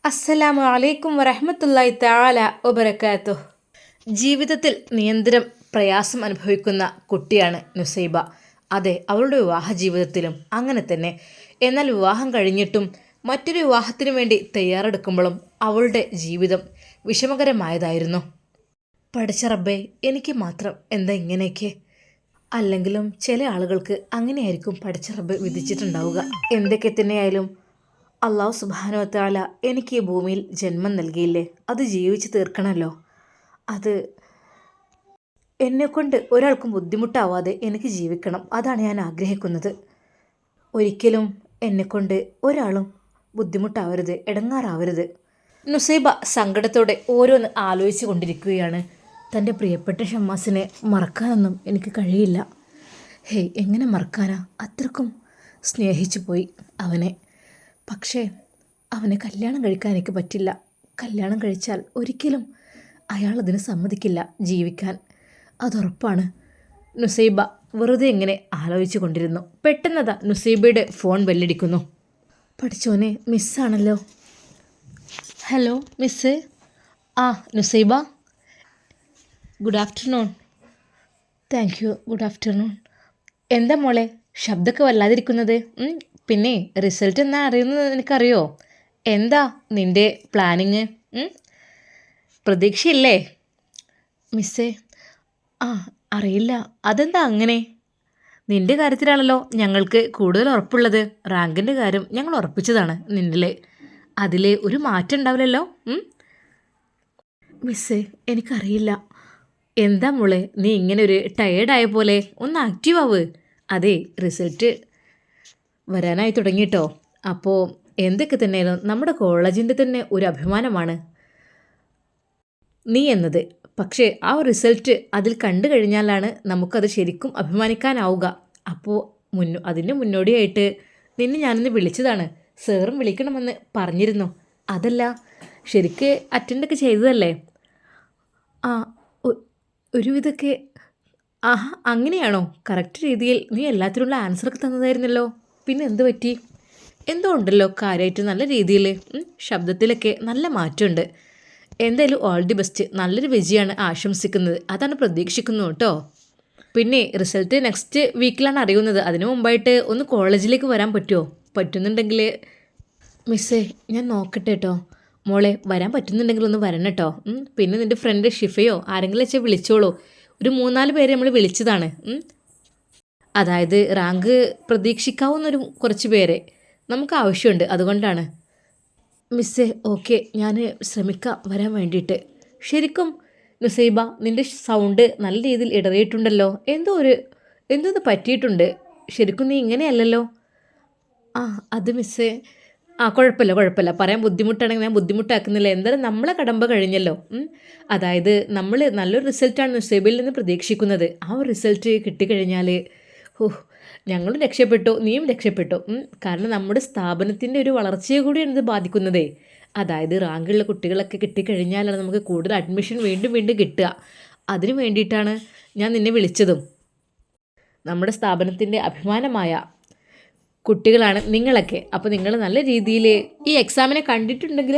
അസ്സലാമു അലൈക്കും വറഹ്മത്തുള്ളാഹി തആല വബറകാതുഹു. ജീവിതത്തിൽ നിരന്തരം പ്രയാസം അനുഭവിക്കുന്ന കുട്ടിയാണ് നുസൈബ. അതെ, അവളുടെ വിവാഹ ജീവിതത്തിലും അങ്ങനെ തന്നെ. എന്നാൽ വിവാഹം കഴിഞ്ഞിട്ടും മറ്റൊരു വിവാഹത്തിനു വേണ്ടി തയ്യാറെടുക്കുമ്പോഴും അവളുടെ ജീവിതം വിഷമകരമായതായിരുന്നു. പഠിച്ച റബ്ബേ, എനിക്ക് മാത്രം എന്താ ഇങ്ങനെയൊക്കെ? അല്ലെങ്കിലും ചില ആളുകൾക്ക് അങ്ങനെയായിരിക്കും പഠിച്ച റബ്ബ് വിധിച്ചിട്ടുണ്ടാവുക. എന്തൊക്കെ തന്നെയായാലും അള്ളാഹു സുബ്ഹാനഹു വ തആല എനിക്ക് ഈ ഭൂമിയിൽ ജന്മം നൽകിയില്ലേ, അത് ജീവിച്ച് തീർക്കണമല്ലോ. അത് എന്നെക്കൊണ്ട് ഒരാൾക്കും ബുദ്ധിമുട്ടാവാതെ എനിക്ക് ജീവിക്കണം. അതാണ് ഞാൻ ആഗ്രഹിക്കുന്നത്. ഒരിക്കലും എന്നെക്കൊണ്ട് ഒരാളും ബുദ്ധിമുട്ടാവരുത്, ഇടങ്ങാറാവരുത്. നുസൈബ സങ്കടത്തോടെ ഓരോന്ന് ആലോചിച്ചു കൊണ്ടിരിക്കുകയാണ്. തൻ്റെ പ്രിയപ്പെട്ട ഷമ്മാസിനെ മറക്കാനൊന്നും എനിക്ക് കഴിയില്ല. ഹേയ്, എങ്ങനെ മറക്കാനാ? അത്രക്കും സ്നേഹിച്ചു പോയി അവനെ. പക്ഷേ അവനെ കല്യാണം കഴിക്കാൻ എനിക്ക് പറ്റില്ല. കല്യാണം കഴിച്ചാൽ ഒരിക്കലും അയാൾ അതിന് സമ്മതിക്കില്ല ജീവിക്കാൻ, അതുറപ്പാണ്. നുസൈബ വെറുതെ ഇങ്ങനെ ആലോചിച്ചു കൊണ്ടിരുന്നു. പെട്ടെന്നതാ നുസൈബയുടെ ഫോൺ ബെല്ലടിക്കുന്നു. പഠിച്ചോനെ, മിസ്സാണല്ലോ. Hello miss. ആ Nusaiba, good afternoon. Thank you, good afternoon. എന്താ മോളെ ശബ്ദമൊക്കെ വല്ലാതിരിക്കുന്നത്? പിന്നെ റിസൾട്ട് എന്നാ അറിയുന്നത് എനിക്കറിയോ? എന്താ നിൻ്റെ പ്ലാനിങ്? പ്രതീക്ഷയില്ലേ? മിസ്സേ, ആ അറിയില്ല. അതെന്താ അങ്ങനെ? നിൻ്റെ കാര്യത്തിലാണല്ലോ ഞങ്ങൾക്ക് കൂടുതൽ ഉറപ്പുള്ളത്. റാങ്കിൻ്റെ കാര്യം ഞങ്ങൾ ഉറപ്പിച്ചതാണ് നിന്നിൽ. അതിൽ ഒരു മാറ്റം ഉണ്ടാവില്ലല്ലോ? മിസ്സേ, എനിക്കറിയില്ല. എന്താ മോളെ നീ ഇങ്ങനെ ഒരു ടയേർഡായ പോലെ? ഒന്ന് ആക്റ്റീവ് ആവ്. അതെ, റിസൾട്ട് വരാനായി തുടങ്ങിയിട്ടോ. അപ്പോൾ എന്തൊക്കെ തന്നെയാലും നമ്മുടെ കോളേജിൻ്റെ തന്നെ ഒരു അഭിമാനമാണ് നീ എന്നത്. പക്ഷേ ആ റിസൾട്ട് അതിൽ കണ്ടു കഴിഞ്ഞാലാണ് നമുക്കത് ശരിക്കും അഭിമാനിക്കാനാവുക. അപ്പോൾ അതിന് മുന്നോടിയായിട്ട് നിന്നെ ഞാനിന്ന് വിളിച്ചതാണ്. സാറും വിളിക്കണമെന്ന് പറഞ്ഞിരുന്നു. അതല്ല, ശരിക്ക് അറ്റൻഡൊക്കെ ചെയ്തതല്ലേ? ആ, ഒരുവിധമൊക്കെ. ആഹാ, അങ്ങനെയാണോ? കറക്റ്റ് രീതിയിൽ നീ എല്ലാത്തിനുള്ള ആൻസറൊക്കെ തന്നതായിരുന്നല്ലോ. പിന്നെ എന്ത് പറ്റി? എന്തോ ഉണ്ടല്ലോ കാര്യമായിട്ട് നല്ല രീതിയിൽ. ശബ്ദത്തിലൊക്കെ നല്ല മാറ്റമുണ്ട്. എന്തായാലും ഓൾ ദി ബെസ്റ്റ്. നല്ലൊരു വിജയമാണ് ആശംസിക്കുന്നത്. അതാണ് പ്രതീക്ഷിക്കുന്നത് കേട്ടോ. പിന്നെ റിസൾട്ട് നെക്സ്റ്റ് വീക്കിലാണ് അറിയുന്നത്. അതിനു മുമ്പായിട്ട് ഒന്ന് കോളേജിലേക്ക് വരാൻ പറ്റുമോ? പറ്റുന്നുണ്ടെങ്കിൽ മിസ്സേ, ഞാൻ നോക്കട്ടെ കേട്ടോ. മോളെ വരാൻ പറ്റുന്നുണ്ടെങ്കിൽ ഒന്ന് വരണം കേട്ടോ. പിന്നെ നിൻ്റെ ഫ്രണ്ട് ഷിഫയോ ആരെങ്കിലും വെച്ചാൽ വിളിച്ചോളൂ. ഒരു 3-4 പേരെ നമ്മൾ വിളിച്ചതാണ്. അതായത് റാങ്ക് പ്രതീക്ഷിക്കാവുന്നൊരു കുറച്ച് പേരെ നമുക്ക് ആവശ്യമുണ്ട്. അതുകൊണ്ടാണ് മിസ്സേ. ഓക്കെ, ഞാൻ ശ്രമിക്കാം വരാൻ വേണ്ടിയിട്ട്. ശരിക്കും നുസൈബ, നിൻ്റെ സൗണ്ട് നല്ല രീതിയിൽ ഇടറിയിട്ടുണ്ടല്ലോ. എന്തോ പറ്റിയിട്ടുണ്ട്. ശരിക്കും നീ ഇങ്ങനെയല്ലല്ലോ. ആ അത് മിസ്സേ. ആ കുഴപ്പമില്ല. പറയാൻ ബുദ്ധിമുട്ടാണെങ്കിൽ ഞാൻ ബുദ്ധിമുട്ടാക്കുന്നില്ല. എന്തായാലും നമ്മളെ കടമ്പ കഴിഞ്ഞല്ലോ. അതായത് നമ്മൾ നല്ലൊരു റിസൾട്ടാണ് നുസൈബയിൽ നിന്ന് പ്രതീക്ഷിക്കുന്നത്. ആ ഒരു റിസൾട്ട് കിട്ടിക്കഴിഞ്ഞാൽ ഞങ്ങളും രക്ഷപ്പെട്ടു, നീയും രക്ഷപ്പെട്ടു. കാരണം നമ്മുടെ സ്ഥാപനത്തിൻ്റെ ഒരു വളർച്ചയെ കൂടിയാണ് ഇത് ബാധിക്കുന്നതേ. അതായത് റാങ്കുള്ള കുട്ടികളൊക്കെ കിട്ടിക്കഴിഞ്ഞാലാണ് നമുക്ക് കൂടുതൽ അഡ്മിഷൻ വീണ്ടും കിട്ടുക. അതിനു വേണ്ടിയിട്ടാണ് ഞാൻ നിന്നെ വിളിച്ചതും. നമ്മുടെ സ്ഥാപനത്തിൻ്റെ അഭിമാനമായ കുട്ടികളാണ് നിങ്ങളൊക്കെ. അപ്പോൾ നിങ്ങൾ നല്ല രീതിയിൽ ഈ എക്സാമിനെ കണ്ടിട്ടുണ്ടെങ്കിൽ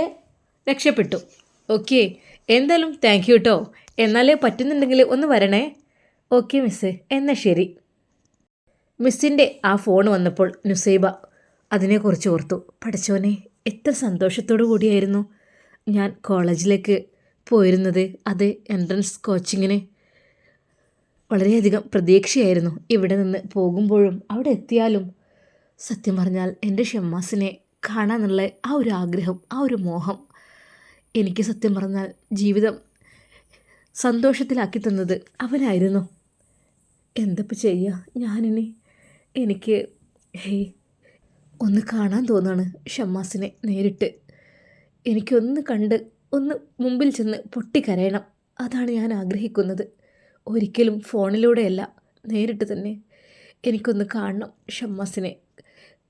രക്ഷപ്പെട്ടു. ഓക്കെ, എന്തായാലും താങ്ക് യു കേട്ടോ. എന്നാലേ പറ്റുന്നുണ്ടെങ്കിൽ ഒന്ന് വരണേ. ഓക്കെ മിസ്സേ, എന്നാൽ ശരി. മിസ്സിൻ്റെ ആ ഫോൺ വന്നപ്പോൾ നുസൈബ അതിനെക്കുറിച്ച് ഓർത്തു. പഠിച്ചോനെ, എത്ര സന്തോഷത്തോടു കൂടിയായിരുന്നു ഞാൻ കോളേജിലേക്ക് പോയിരുന്നത്. അത് എൻട്രൻസ് കോച്ചിങ്ങിന് വളരെയധികം പ്രതീക്ഷയായിരുന്നു. ഇവിടെ നിന്ന് പോകുമ്പോഴും അവിടെ എത്തിയാലും സത്യം പറഞ്ഞാൽ എൻ്റെ ഷമ്മാസിനെ കാണാനുള്ള ആ ഒരു ആഗ്രഹം, ആ ഒരു മോഹം എനിക്ക് സത്യം പറഞ്ഞാൽ ജീവിതം സന്തോഷത്തിലാക്കി തന്നത് അവനായിരുന്നു. എന്തപ്പോൾ ചെയ്യുക ഞാനിനി? എനിക്ക് ഒന്ന് കാണാൻ തോന്നാണ് ഷമ്മാസിനെ നേരിട്ട്. എനിക്കൊന്ന് കണ്ട് ഒന്ന് മുമ്പിൽ ചെന്ന് പൊട്ടിക്കരയണം. അതാണ് ഞാൻ ആഗ്രഹിക്കുന്നത്. ഒരിക്കലും ഫോണിലൂടെയല്ല, നേരിട്ട് തന്നെ എനിക്കൊന്ന് കാണണം ഷമ്മാസിനെ.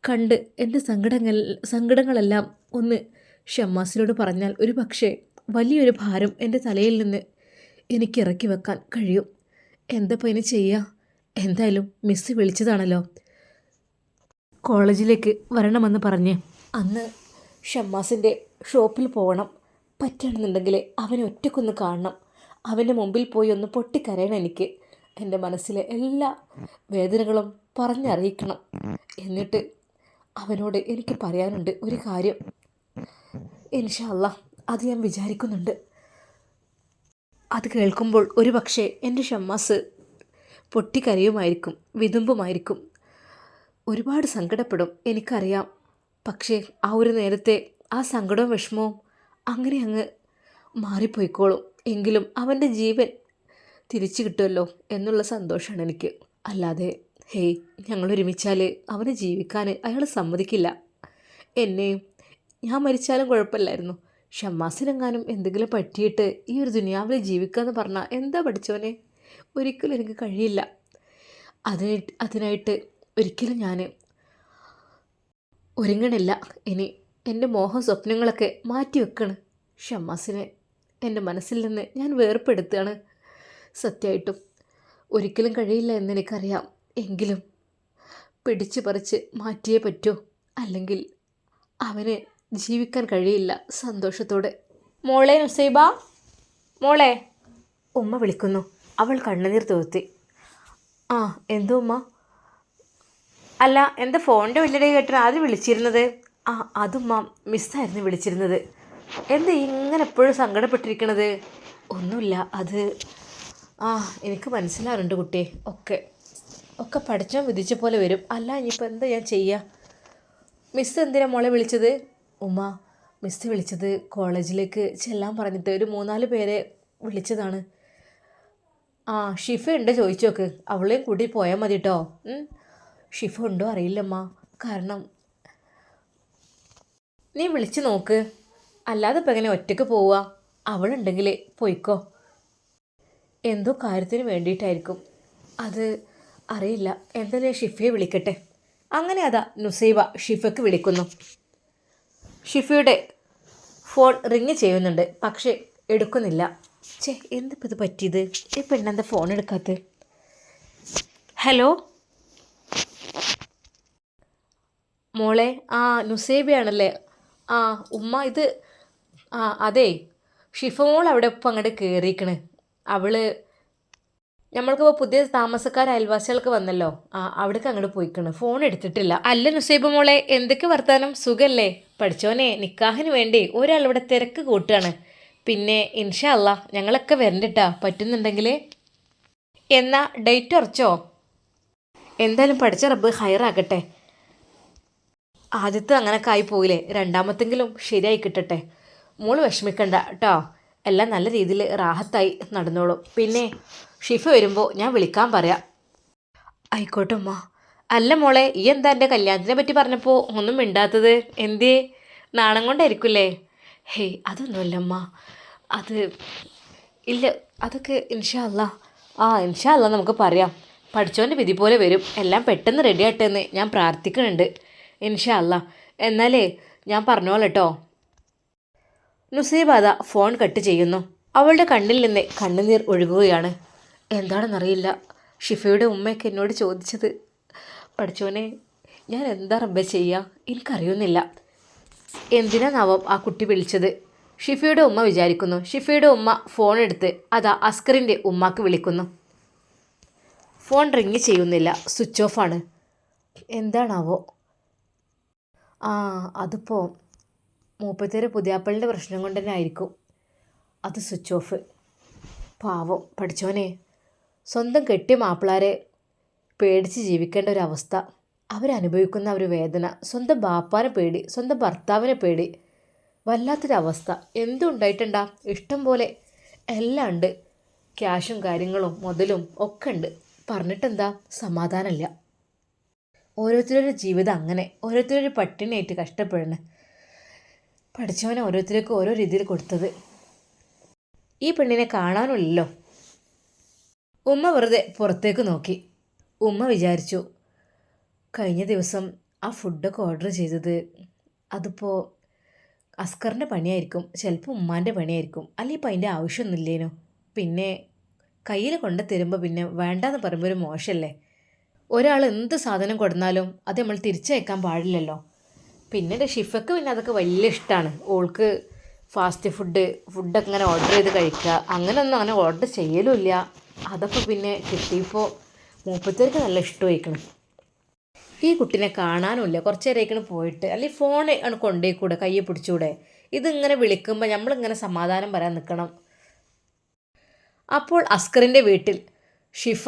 കണ്ട് എൻ്റെ സങ്കടങ്ങളെല്ലാം ഒന്ന് ഷമ്മാസിനോട് പറഞ്ഞാൽ ഒരു പക്ഷേ വലിയൊരു ഭാരം എൻ്റെ തലയിൽ നിന്ന് എനിക്ക് ഇറക്കി വെക്കാൻ കഴിയും. എന്തപ്പോൾ ഇനി ചെയ്യുക? എന്തായാലും മിസ്സ് വിളിച്ചതാണല്ലോ, കോളേജിലേക്ക് വരണമെന്ന് പറഞ്ഞ്. അന്ന് ഷമ്മാസിൻ്റെ ഷോപ്പിൽ പോകണം, പറ്റുകയാണെന്നുണ്ടെങ്കിൽ അവനെ ഒറ്റക്കൊന്ന് കാണണം, അവൻ്റെ മുമ്പിൽ പോയി ഒന്ന് പൊട്ടിക്കരയണം. എനിക്ക് എൻ്റെ മനസ്സിലെ എല്ലാ വേദനകളും പറഞ്ഞറിയിക്കണം. എന്നിട്ട് അവനോട് എനിക്ക് പറയാനുണ്ട് ഒരു കാര്യം. ഇൻഷാ അല്ലാ അത് ഞാൻ വിചാരിക്കുന്നുണ്ട്. അത് കേൾക്കുമ്പോൾ ഒരു പക്ഷേ എൻ്റെ ഷമ്മാസ് പൊട്ടിക്കരയുമായിരിക്കും, വിതുമ്പുമായിരിക്കും, ഒരുപാട് സങ്കടപ്പെടും, എനിക്കറിയാം. പക്ഷേ ആ ഒരു നേരത്തെ ആ സങ്കടവും വിഷമവും അങ്ങനെ അങ്ങ് മാറിപ്പോയിക്കോളും. എങ്കിലും അവൻ്റെ ജീവൻ തിരിച്ചു കിട്ടുമല്ലോ എന്നുള്ള സന്തോഷമാണ് എനിക്ക്. അല്ലാതെ ഹേയ് ഞങ്ങൾ ഒരുമിച്ചാൽ അവന് ജീവിക്കാൻ അയാൾ സമ്മതിക്കില്ല. എന്നെയും ഞാൻ മരിച്ചാലും കുഴപ്പമില്ലായിരുന്നു. ഷമ്മാസിനെങ്ങാനും എന്തെങ്കിലും പറ്റിയിട്ട് ഈ ഒരു ദുനിയാവിൽ ജീവിക്കാമെന്ന് പറഞ്ഞാൽ എന്താ പഠിച്ചവനെ, ഒരിക്കലും എനിക്ക് കഴിയില്ല. അതിനായിട്ട് ഒരിക്കലും ഞാൻ ഒരുങ്ങണില്ല. ഇനി എൻ്റെ മോഹം സ്വപ്നങ്ങളൊക്കെ മാറ്റി വെക്കണ്. ഷമ്മാസിനെ എൻ്റെ മനസ്സിൽ നിന്ന് ഞാൻ വേർപ്പെടുത്തുകയാണ്. സത്യമായിട്ടും ഒരിക്കലും കഴിയില്ല എന്നെനിക്കറിയാം. എങ്കിലും പിടിച്ചു പറിച്ച് മാറ്റിയേ പറ്റൂ, അല്ലെങ്കിൽ അവന് ജീവിക്കാൻ കഴിയില്ല സന്തോഷത്തോടെ. മോളെ നുസൈബ, മോളെ, ഉമ്മ വിളിക്കുന്നു. അവൾ കണ്ണുനീർ തോർത്തി. ആ എന്തോ ഉമ്മ? അല്ല എൻ്റെ ഫോണിൻ്റെ വലിയ കേട്ടിട്ട് ആദ്യം വിളിച്ചിരുന്നത്? ആ അതുമ്മ മിസ്സായിരുന്നു വിളിച്ചിരുന്നത്. എന്താ ഇങ്ങനെ എപ്പോഴും സങ്കടപ്പെട്ടിരിക്കണത്? ഒന്നുമില്ല, അത് എനിക്ക് മനസ്സിലാറുണ്ട് കുട്ടിയെ. ഒക്കെ പഠിച്ചാൽ വിധിച്ച പോലെ വരും. അല്ല ഇനിയിപ്പോൾ എന്താ ഞാൻ ചെയ്യുക? മിസ് എന്തിനാ മോളെ വിളിച്ചത്? ഉമ്മ, മിസ് വിളിച്ചത് കോളേജിലേക്ക് ചെല്ലാൻ പറഞ്ഞിട്ട് ഒരു 3-4 പേരെ വിളിച്ചതാണ്. ഷിഫ ഉണ്ട് ചോദിച്ചു നോക്ക്, അവളെയും കൂട്ടി പോയാൽ മതി കേട്ടോ. ഷിഫ ഉണ്ടോ അറിയില്ലമ്മ, കാരണം നീ വിളിച്ച് നോക്ക്, അല്ലാതെ ഇപ്പം എങ്ങനെ ഒറ്റയ്ക്ക് പോവുക? അവളുണ്ടെങ്കിൽ പോയിക്കോ. എന്തോ കാര്യത്തിന് വേണ്ടിയിട്ടായിരിക്കും, അത് അറിയില്ല. എന്തായാലും ഷിഫയെ വിളിക്കട്ടെ. അങ്ങനെ അതാ നുസൈബ ഷിഫയ്ക്ക് വിളിക്കുന്നു. ഷിഫയുടെ ഫോൺ റിങ് ചെയ്യുന്നുണ്ട്, പക്ഷേ എടുക്കുന്നില്ല. എന്തിപ്പോൾ ഇത് പറ്റിയത്? ഈ പെണ്ണെന്താ ഫോൺ എടുക്കാത്തത്? ഹലോ മോളെ, നുസൈബയാണല്ലേ? ഉമ്മ, ഇത് അതെ, ഷിഫ മോൾ അവിടെ ഇപ്പം അങ്ങോട്ട് കയറിയിരിക്കണ്. നമ്മൾക്കിപ്പോൾ പുതിയ താമസക്കാർ അയൽവാസികൾക്ക് വന്നല്ലോ, അവിടേക്ക് അങ്ങോട്ട് പോയിക്കണ്, ഫോൺ എടുത്തിട്ടില്ല. അല്ല നുസൈബ മോളെ, എന്തൊക്കെ വർത്താനം? സുഖല്ലേ? പഠിച്ചോനെ, നിക്കാഹിന് വേണ്ടി ഒരാളിവിടെ തിരക്ക് കൂട്ടുകയാണ്. പിന്നെ ഇൻഷാ അല്ലാ ഞങ്ങളൊക്കെ വരണ്ടിട്ടാ, പറ്റുന്നുണ്ടെങ്കിൽ. എന്നാ ഡേറ്റ് ഉറച്ചോ? എന്തായാലും പഠിച്ച റബ്ബ് ഹൈറാക്കട്ടെ. ആദ്യത്തെ അങ്ങനെയൊക്കെ ആയി പോയില്ലേ, രണ്ടാമത്തെങ്കിലും ശരിയായി കിട്ടട്ടെ. മോള് വിഷമിക്കണ്ട കേട്ടോ, എല്ലാം നല്ല രീതിയിൽ റാഹത്തായി നടന്നോളും. പിന്നെ ഷിഫ വരുമ്പോൾ ഞാൻ വിളിക്കാൻ പറയാം. ആയിക്കോട്ടെ ഉമ്മ. അല്ല മോളെ, ഈ എന്താ എൻ്റെ കല്യാണത്തിനെ പറ്റി പറഞ്ഞപ്പോൾ ഒന്നും മിണ്ടാത്തത്? എന്തേ, നാണം കൊണ്ടായിരിക്കില്ലേ? ഹേയ് അതൊന്നുമല്ലമ്മ, അത് ഇല്ല, അതൊക്കെ ഇൻഷാ അല്ലാ. ഇൻഷാ അല്ലാ നമുക്ക് പറയാം. പഠിച്ചവൻ്റെ വിധി പോലെ വരും, എല്ലാം പെട്ടെന്ന് റെഡി ആട്ടെ എന്ന് ഞാൻ പ്രാർത്ഥിക്കുന്നുണ്ട്. ഇൻഷാ അല്ലാ. എന്നാലേ ഞാൻ പറഞ്ഞോളട്ടോ. നുസൈബ അതാ ഫോൺ കട്ട് ചെയ്യുന്നു. അവളുടെ കണ്ണിൽ നിന്ന് കണ്ണുനീർ ഒഴുകുകയാണ്. എന്താണെന്നറിയില്ല, ഷിഫയുടെ ഉമ്മയൊക്കെ എന്നോട് ചോദിച്ചത്. പഠിച്ചോനെ, ഞാൻ എന്താ റബ്ബേ ചെയ്യുക, എനിക്കറിയുന്നില്ല. എന്തിനാന്നാവും ആ കുട്ടി വിളിച്ചത്? ഷിഫയുടെ ഉമ്മ വിചാരിക്കുന്നു. ഷിഫയുടെ ഉമ്മ ഫോൺ എടുത്ത് അതാ അസ്കറിൻ്റെ ഉമ്മാക്ക് വിളിക്കുന്നു. ഫോൺ റിങ് ചെയ്യുന്നില്ല, സ്വിച്ച് ഓഫാണ്. എന്താണാവോ? അതിപ്പോൾ മൂപ്പത്തേര് പുതിയാപ്പളിൻ്റെ പ്രശ്നം കൊണ്ട് തന്നെ ആയിരിക്കും അത് സ്വിച്ച് ഓഫ്. പാവം പഠിച്ചോനെ, സ്വന്തം കെട്ടിയ മാപ്പിളാരെ പേടിച്ച് ജീവിക്കേണ്ട ഒരവസ്ഥ, അവരനുഭവിക്കുന്ന ഒരു വേദന, സ്വന്തം ബാപ്പാനെ പേടി, സ്വന്തം ഭർത്താവിനെ പേടി, വല്ലാത്തൊരവസ്ഥ. എന്തും ഉണ്ടായിട്ടുണ്ടാ? ഇഷ്ടം പോലെ എല്ലാം ഉണ്ട്, ക്യാഷും കാര്യങ്ങളും മുതലും ഒക്കെ ഉണ്ട്. പറഞ്ഞിട്ടെന്താ, സമാധാനമില്ല. ഓരോരുത്തരുടെ ജീവിതം അങ്ങനെ, ഓരോരുത്തരൊരു പട്ടിണിയായിട്ട് കഷ്ടപ്പെടുന്നു. പഠിച്ചവനെ ഓരോരുത്തർക്കും ഓരോ രീതിയിൽ കൊടുത്തത്. ഈ പെണ്ണിനെ കാണാനുമില്ലല്ലോ. ഉമ്മ വെറുതെ പുറത്തേക്ക് നോക്കി. ഉമ്മ വിചാരിച്ചു, കഴിഞ്ഞ ദിവസം ആ ഫുഡൊക്കെ ഓർഡർ ചെയ്തത് അതിപ്പോൾ അസ്കറിൻ്റെ പണിയായിരിക്കും, ചിലപ്പോൾ ഉമ്മാൻ്റെ പണിയായിരിക്കും, അല്ലെങ്കിൽ ഇപ്പം അതിൻ്റെ ആവശ്യമൊന്നുമില്ലേനോ. പിന്നെ കയ്യിൽ കൊണ്ട് തരുമ്പോൾ പിന്നെ വേണ്ടാന്ന് പറയുമ്പോൾ ഒരു മോശമല്ലേ? ഒരാൾ എന്ത് സാധനം കൊടുന്നാലും അത് നമ്മൾ തിരിച്ചയക്കാൻ പാടില്ലല്ലോ. പിന്നെ എൻ്റെ ഷിഫക്ക് പിന്നെ അതൊക്കെ വലിയ ഇഷ്ടമാണ്. ഓൾക്ക് ഫാസ്റ്റ് ഫുഡൊക്കെ ഇങ്ങനെ ഓർഡർ ചെയ്ത് കഴിക്കുക, അങ്ങനെയൊന്നും അങ്ങനെ ഓർഡർ ചെയ്യലുമില്ല. അതൊക്കെ പിന്നെ കിട്ടിയപ്പോൾ മൂപ്പത്തേർക്ക് നല്ല ഇഷ്ടമായിക്കണം. ഈ കുട്ടീനെ കാണാനുമില്ല, കുറച്ച് നേരമായിക്കണം പോയിട്ട്. അല്ലെങ്കിൽ ഫോൺ ആണ് കൊണ്ടുപോയിക്കൂടെ, കയ്യെ പിടിച്ചൂടെ. ഇതിങ്ങനെ വിളിക്കുമ്പോൾ നമ്മളിങ്ങനെ സമാധാനം പറയാൻ നിൽക്കണം. അപ്പോൾ അസ്കറിൻ്റെ വീട്ടിൽ ഷിഫ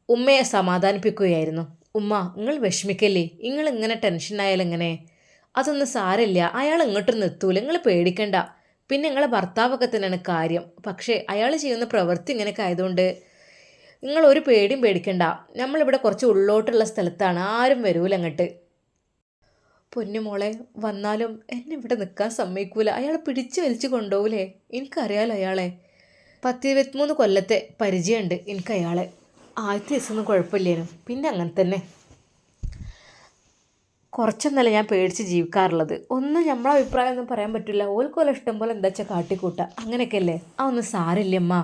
ഉമ്മയെ സമാധാനിപ്പിക്കുകയായിരുന്നു. ഉമ്മ, നിങ്ങൾ വിഷമിക്കല്ലേ, നിങ്ങൾ ഇങ്ങനെ ടെൻഷനായാലും എങ്ങനെ, അതൊന്നും സാരമില്ല, അയാൾ ഇങ്ങോട്ടൊന്നും എത്തൂല, നിങ്ങൾ പേടിക്കണ്ട. പിന്നെ നിങ്ങളെ ഭർത്താവൊക്കെ തന്നെയാണ് കാര്യം, പക്ഷേ അയാൾ ചെയ്യുന്ന പ്രവൃത്തി ഇങ്ങനെയൊക്കെ ആയതുകൊണ്ട് നിങ്ങൾ ഒരു പേടിയും പേടിക്കണ്ട. നമ്മളിവിടെ കുറച്ച് ഉള്ളോട്ടുള്ള സ്ഥലത്താണ്, ആരും വരൂല അങ്ങോട്ട്. പൊന്നുമോളെ, വന്നാലും എന്നെ ഇവിടെ നിൽക്കാൻ സമ്മതിക്കൂല, അയാൾ പിടിച്ചു വലിച്ചു കൊണ്ടുപോകൂലേ. എനിക്കറിയാലോ അയാളെ, 10-23 കൊല്ലത്തെ പരിചയമുണ്ട് എനിക്ക് അയാളെ. ആദ്യത്തെ ദിവസമൊന്നും കുഴപ്പമില്ലേനും, പിന്നെ അങ്ങനെ തന്നെ കുറച്ചൊന്നല്ല ഞാൻ പേടിച്ച് ജീവിക്കാറുള്ളത്. ഒന്നും നമ്മളെ അഭിപ്രായം ഒന്നും പറയാൻ പറ്റില്ല, ഓൽക്കോല ഇഷ്ടം പോലെ എന്താ വെച്ചാൽ കാട്ടിക്കൂട്ട, അങ്ങനെയൊക്കെ അല്ലേ. ആ ഒന്നും സാരമില്ല അമ്മ,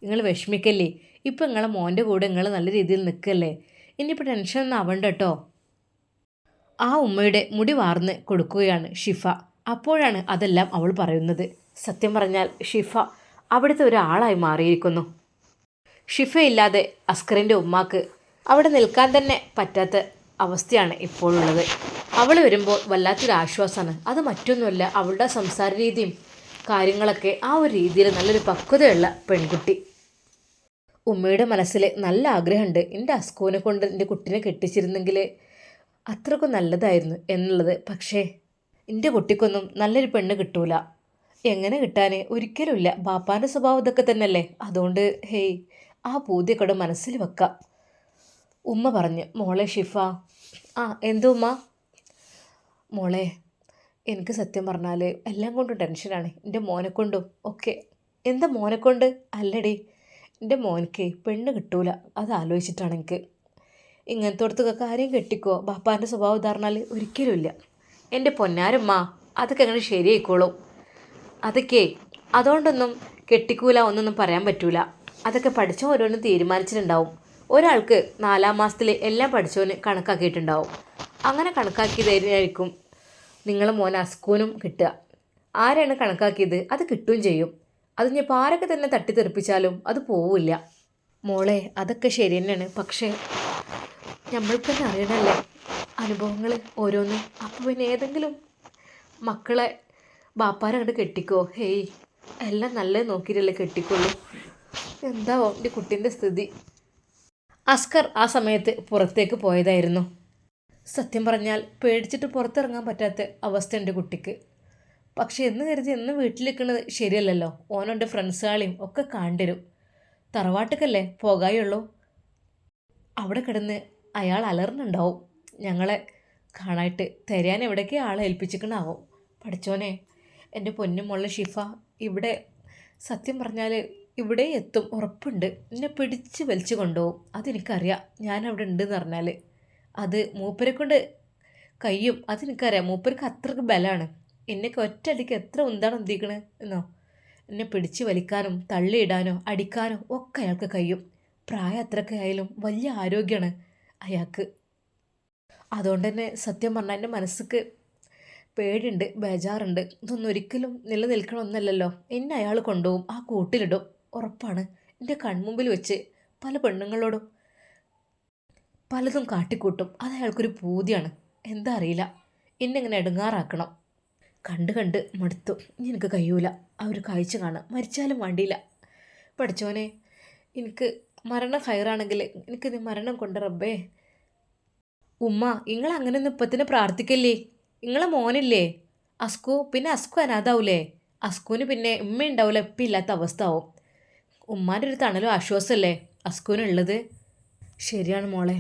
നിങ്ങൾ വിഷമിക്കല്ലേ. ഇപ്പം നിങ്ങളെ മോൻ്റെ കൂടെ നിങ്ങൾ നല്ല രീതിയിൽ നിൽക്കല്ലേ, ഇനിയിപ്പോൾ ടെൻഷനൊന്നും ആവണ്ട കേട്ടോ. ആ ഉമ്മയുടെ മുടി വാർന്ന് കൊടുക്കുകയാണ് ഷിഫ. അപ്പോഴാണ് അതെല്ലാം അവൾ പറയുന്നത്. സത്യം പറഞ്ഞാൽ ഷിഫ അവിടുത്തെ ഒരാളായി മാറിയിരിക്കുന്നു. ഷിഫയില്ലാതെ അസ്കറിൻ്റെ ഉമ്മാക്ക് അവിടെ നിൽക്കാൻ തന്നെ പറ്റാത്ത അവസ്ഥയാണ് ഇപ്പോഴുള്ളത്. അവൾ വരുമ്പോൾ വല്ലാത്തൊരു ആശ്വാസമാണ്. അത് മറ്റൊന്നുമല്ല, അവളുടെ സംസാര രീതിയും കാര്യങ്ങളൊക്കെ ആ ഒരു രീതിയിൽ നല്ലൊരു പക്വതയുള്ള പെൺകുട്ടി. ഉമ്മയുടെ മനസ്സിൽ നല്ല ആഗ്രഹമുണ്ട്, എൻ്റെ അസ്കോനെ കൊണ്ട് എൻ്റെ കുട്ടീനെ കെട്ടിച്ചിരുന്നെങ്കിൽ അത്രക്കും നല്ലതായിരുന്നു എന്നുള്ളത്. പക്ഷേ എൻ്റെ കുട്ടിക്കൊന്നും നല്ലൊരു പെണ്ണ് കിട്ടൂല. എങ്ങനെ കിട്ടാൻ, ഒരിക്കലുമില്ല. ബാപ്പാൻ്റെ സ്വഭാവം ഇതൊക്കെ തന്നെയല്ലേ. അതുകൊണ്ട് ഹേയ്, ആ പൂതിയൊക്കെ മനസ്സിൽ വെക്കാം. ഉമ്മ പറഞ്ഞു. മോളെ ഷിഫ. ആ എന്തോ ഉമ്മ? മോളെ, എനിക്ക് സത്യം പറഞ്ഞാൽ എല്ലാം കൊണ്ടും ടെൻഷനാണ്, എൻ്റെ മോനെ കൊണ്ടും ഒക്കെ. എന്താ മോനെ കൊണ്ട്? അല്ലടി, എൻ്റെ മോനക്ക് പെണ്ണ് കിട്ടൂല, അത് ആലോചിച്ചിട്ടാണ് എനിക്ക്. ഇങ്ങനത്തോടത്തൊക്കെ ആരെയും കെട്ടിക്കോ, ബാപ്പാൻ്റെ സ്വഭാവം ധാരണാൽ ഒരിക്കലുമില്ല. എൻ്റെ പൊന്നാരമ്മ, അതൊക്കെ അങ്ങനെ ശരിയായിക്കോളും. അതൊക്കെ അതുകൊണ്ടൊന്നും കെട്ടിക്കൂല ഒന്നൊന്നും പറയാൻ പറ്റൂല. അതൊക്കെ പഠിച്ചോ ഓരോന്നും തീരുമാനിച്ചിട്ടുണ്ടാവും. ഒരാൾക്ക് 4-ാം മാസത്തിൽ എല്ലാം പഠിച്ചോന് കണക്കാക്കിയിട്ടുണ്ടാവും. അങ്ങനെ കണക്കാക്കിയതായിരിക്കും നിങ്ങളെ മോൻ അസ്കൂനും കിട്ടുക. ആരാണ് കണക്കാക്കിയത് അത് കിട്ടുകയും ചെയ്യും. അത് ഇനിയിപ്പോൾ ആരൊക്കെ തന്നെ തട്ടിത്തെറിപ്പിച്ചാലും അത് പോവില്ല. മോളെ, അതൊക്കെ ശരി തന്നെയാണ്. പക്ഷേ നമ്മൾക്ക് തന്നെ അറിയണമല്ലേ അനുഭവങ്ങൾ ഓരോന്നും. അപ്പോൾ പിന്നെ ഏതെങ്കിലും മക്കളെ ബാപ്പാരങ്ങോട്ട് കെട്ടിക്കോ. ഹേയ്, എല്ലാം നല്ലത് നോക്കിയിട്ടല്ലേ കെട്ടിക്കുള്ളൂ. എന്താവോ എൻ്റെ കുട്ടീൻ്റെ സ്ഥിതി. അസ്കർ ആ സമയത്ത് പുറത്തേക്ക് പോയതായിരുന്നു. സത്യം പറഞ്ഞാൽ പേടിച്ചിട്ട് പുറത്തിറങ്ങാൻ പറ്റാത്ത അവസ്ഥ എൻ്റെ കുട്ടിക്ക്. പക്ഷെ എന്ന് കരുതി എന്നും വീട്ടിലിരിക്കുന്നത് ശരിയല്ലല്ലോ. ഓനോൻ്റെ ഫ്രണ്ട്സുകളെയും ഒക്കെ കണ്ടുവരും. തറവാട്ടിക്കല്ലേ പോകായുള്ളൂ. അവിടെ കിടന്ന് അയാൾ അലർന്നുണ്ടാവും ഞങ്ങളെ കാണായിട്ട്. തരാൻ എവിടേക്ക് ആളെ ഏൽപ്പിച്ചിക്കണാവും. പഠിച്ചോനെ, എൻ്റെ പൊന്നും മോളെ ഷിഫ ഇവിടെ സത്യം പറഞ്ഞാൽ ഇവിടെ എത്തും ഉറപ്പുണ്ട്. എന്നെ പിടിച്ച് വലിച്ചു കൊണ്ടുപോകും, അതെനിക്കറിയാം. ഞാനവിടെ ഉണ്ടെന്ന് പറഞ്ഞാൽ അത് മൂപ്പരെ കൊണ്ട് കഴിയും, അതെനിക്കറിയാം. മൂപ്പർക്ക് അത്രക്ക് ബലമാണ്. എന്നെയൊക്കെ ഒറ്റയടിക്ക് എത്ര ഉന്താണ് ഉന്തിക്കണേ എന്നോ. എന്നെ പിടിച്ച് വലിക്കാനും തള്ളിയിടാനോ അടിക്കാനോ ഒക്കെ അയാൾക്ക് കഴിയും. പ്രായം അത്രയൊക്കെ ആയാലും വലിയ ആരോഗ്യമാണ് അയാൾക്ക്. അതുകൊണ്ട് തന്നെ സത്യം പറഞ്ഞാൽ എൻ്റെ മനസ്സിക്ക് പേടിയുണ്ട്, ബേജാറുണ്ട്. ഇതൊന്നും ഒരിക്കലും നിലനിൽക്കണമെന്നല്ലല്ലോ. എന്നെ അയാൾ കൊണ്ടുപോകും, ആ കൂട്ടിലിടും ഉറപ്പാണ്. എൻ്റെ കൺമുമ്പിൽ വെച്ച് പല പെണ്ണുങ്ങളോടും പലതും കാട്ടിക്കൂട്ടും. അത് അയാൾക്കൊരു പൂതിയാണ്. എന്താ അറിയില്ല, എന്നെങ്ങനെ എടുങ്ങാറാക്കണം. കണ്ട് കണ്ട് മടുത്തു. ഇനി എനിക്ക് കഴിയൂല ആ ഒരു കാഴ്ച കാണാം. മരിച്ചാലും വേണ്ടിയില്ല. പഠിച്ചോനെ, എനിക്ക് മരണം ഹൈറാണെങ്കിൽ എനിക്ക് നീ മരണം കൊണ്ട് റബ്ബേ. ഉമ്മ, നിങ്ങൾ അങ്ങനെയൊന്നും ഇപ്പത്തിന് പ്രാർത്ഥിക്കല്ലേ. നിങ്ങളെ മോനില്ലേ അസ്കു, പിന്നെ അസ്കു അനാഥാവൂലേ. അസ്കുവിന് പിന്നെ ഉമ്മ ഉണ്ടാവില്ല, ഇപ്പം ഇല്ലാത്ത അവസ്ഥ ആവും. ഉമ്മാൻ്റെ ഒരു തണലും ആശ്വാസമല്ലേ അസ്കുവിനുള്ളത്. ശരിയാണ് മോളെ,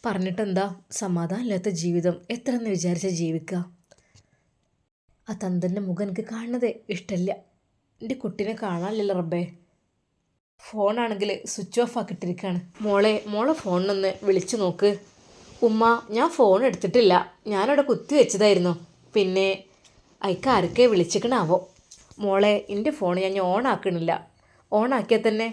പറഞ്ഞിട്ടെന്താ. സമാധാനം ഇല്ലാത്ത ജീവിതം എത്ര എന്ന് വിചാരിച്ച ജീവിക്കുക. ആ തന്തൻ്റെ മുഖം എനിക്ക് കാണുന്നതേ ഇഷ്ടമില്ല. എൻ്റെ കുട്ടീനെ കാണാനില്ലല്ലോ റബ്ബേ. ഫോണാണെങ്കിൽ സ്വിച്ച് ഓഫ് ആക്കിയിട്ടിരിക്കുകയാണ്. മോളെ ഫോണിനൊന്ന് വിളിച്ചു നോക്ക്. ഉമ്മ, ഞാൻ ഫോൺ എടുത്തിട്ടില്ല, ഞാനവിടെ കുത്തി വെച്ചതായിരുന്നു. പിന്നെ അയക്ക് ആരൊക്കെ വിളിച്ചിക്കണാവോ. മോളെ, എൻ്റെ ഫോൺ ഞാൻ ഓണാക്കണില്ല. ഓണാക്കിയാൽ തന്നെ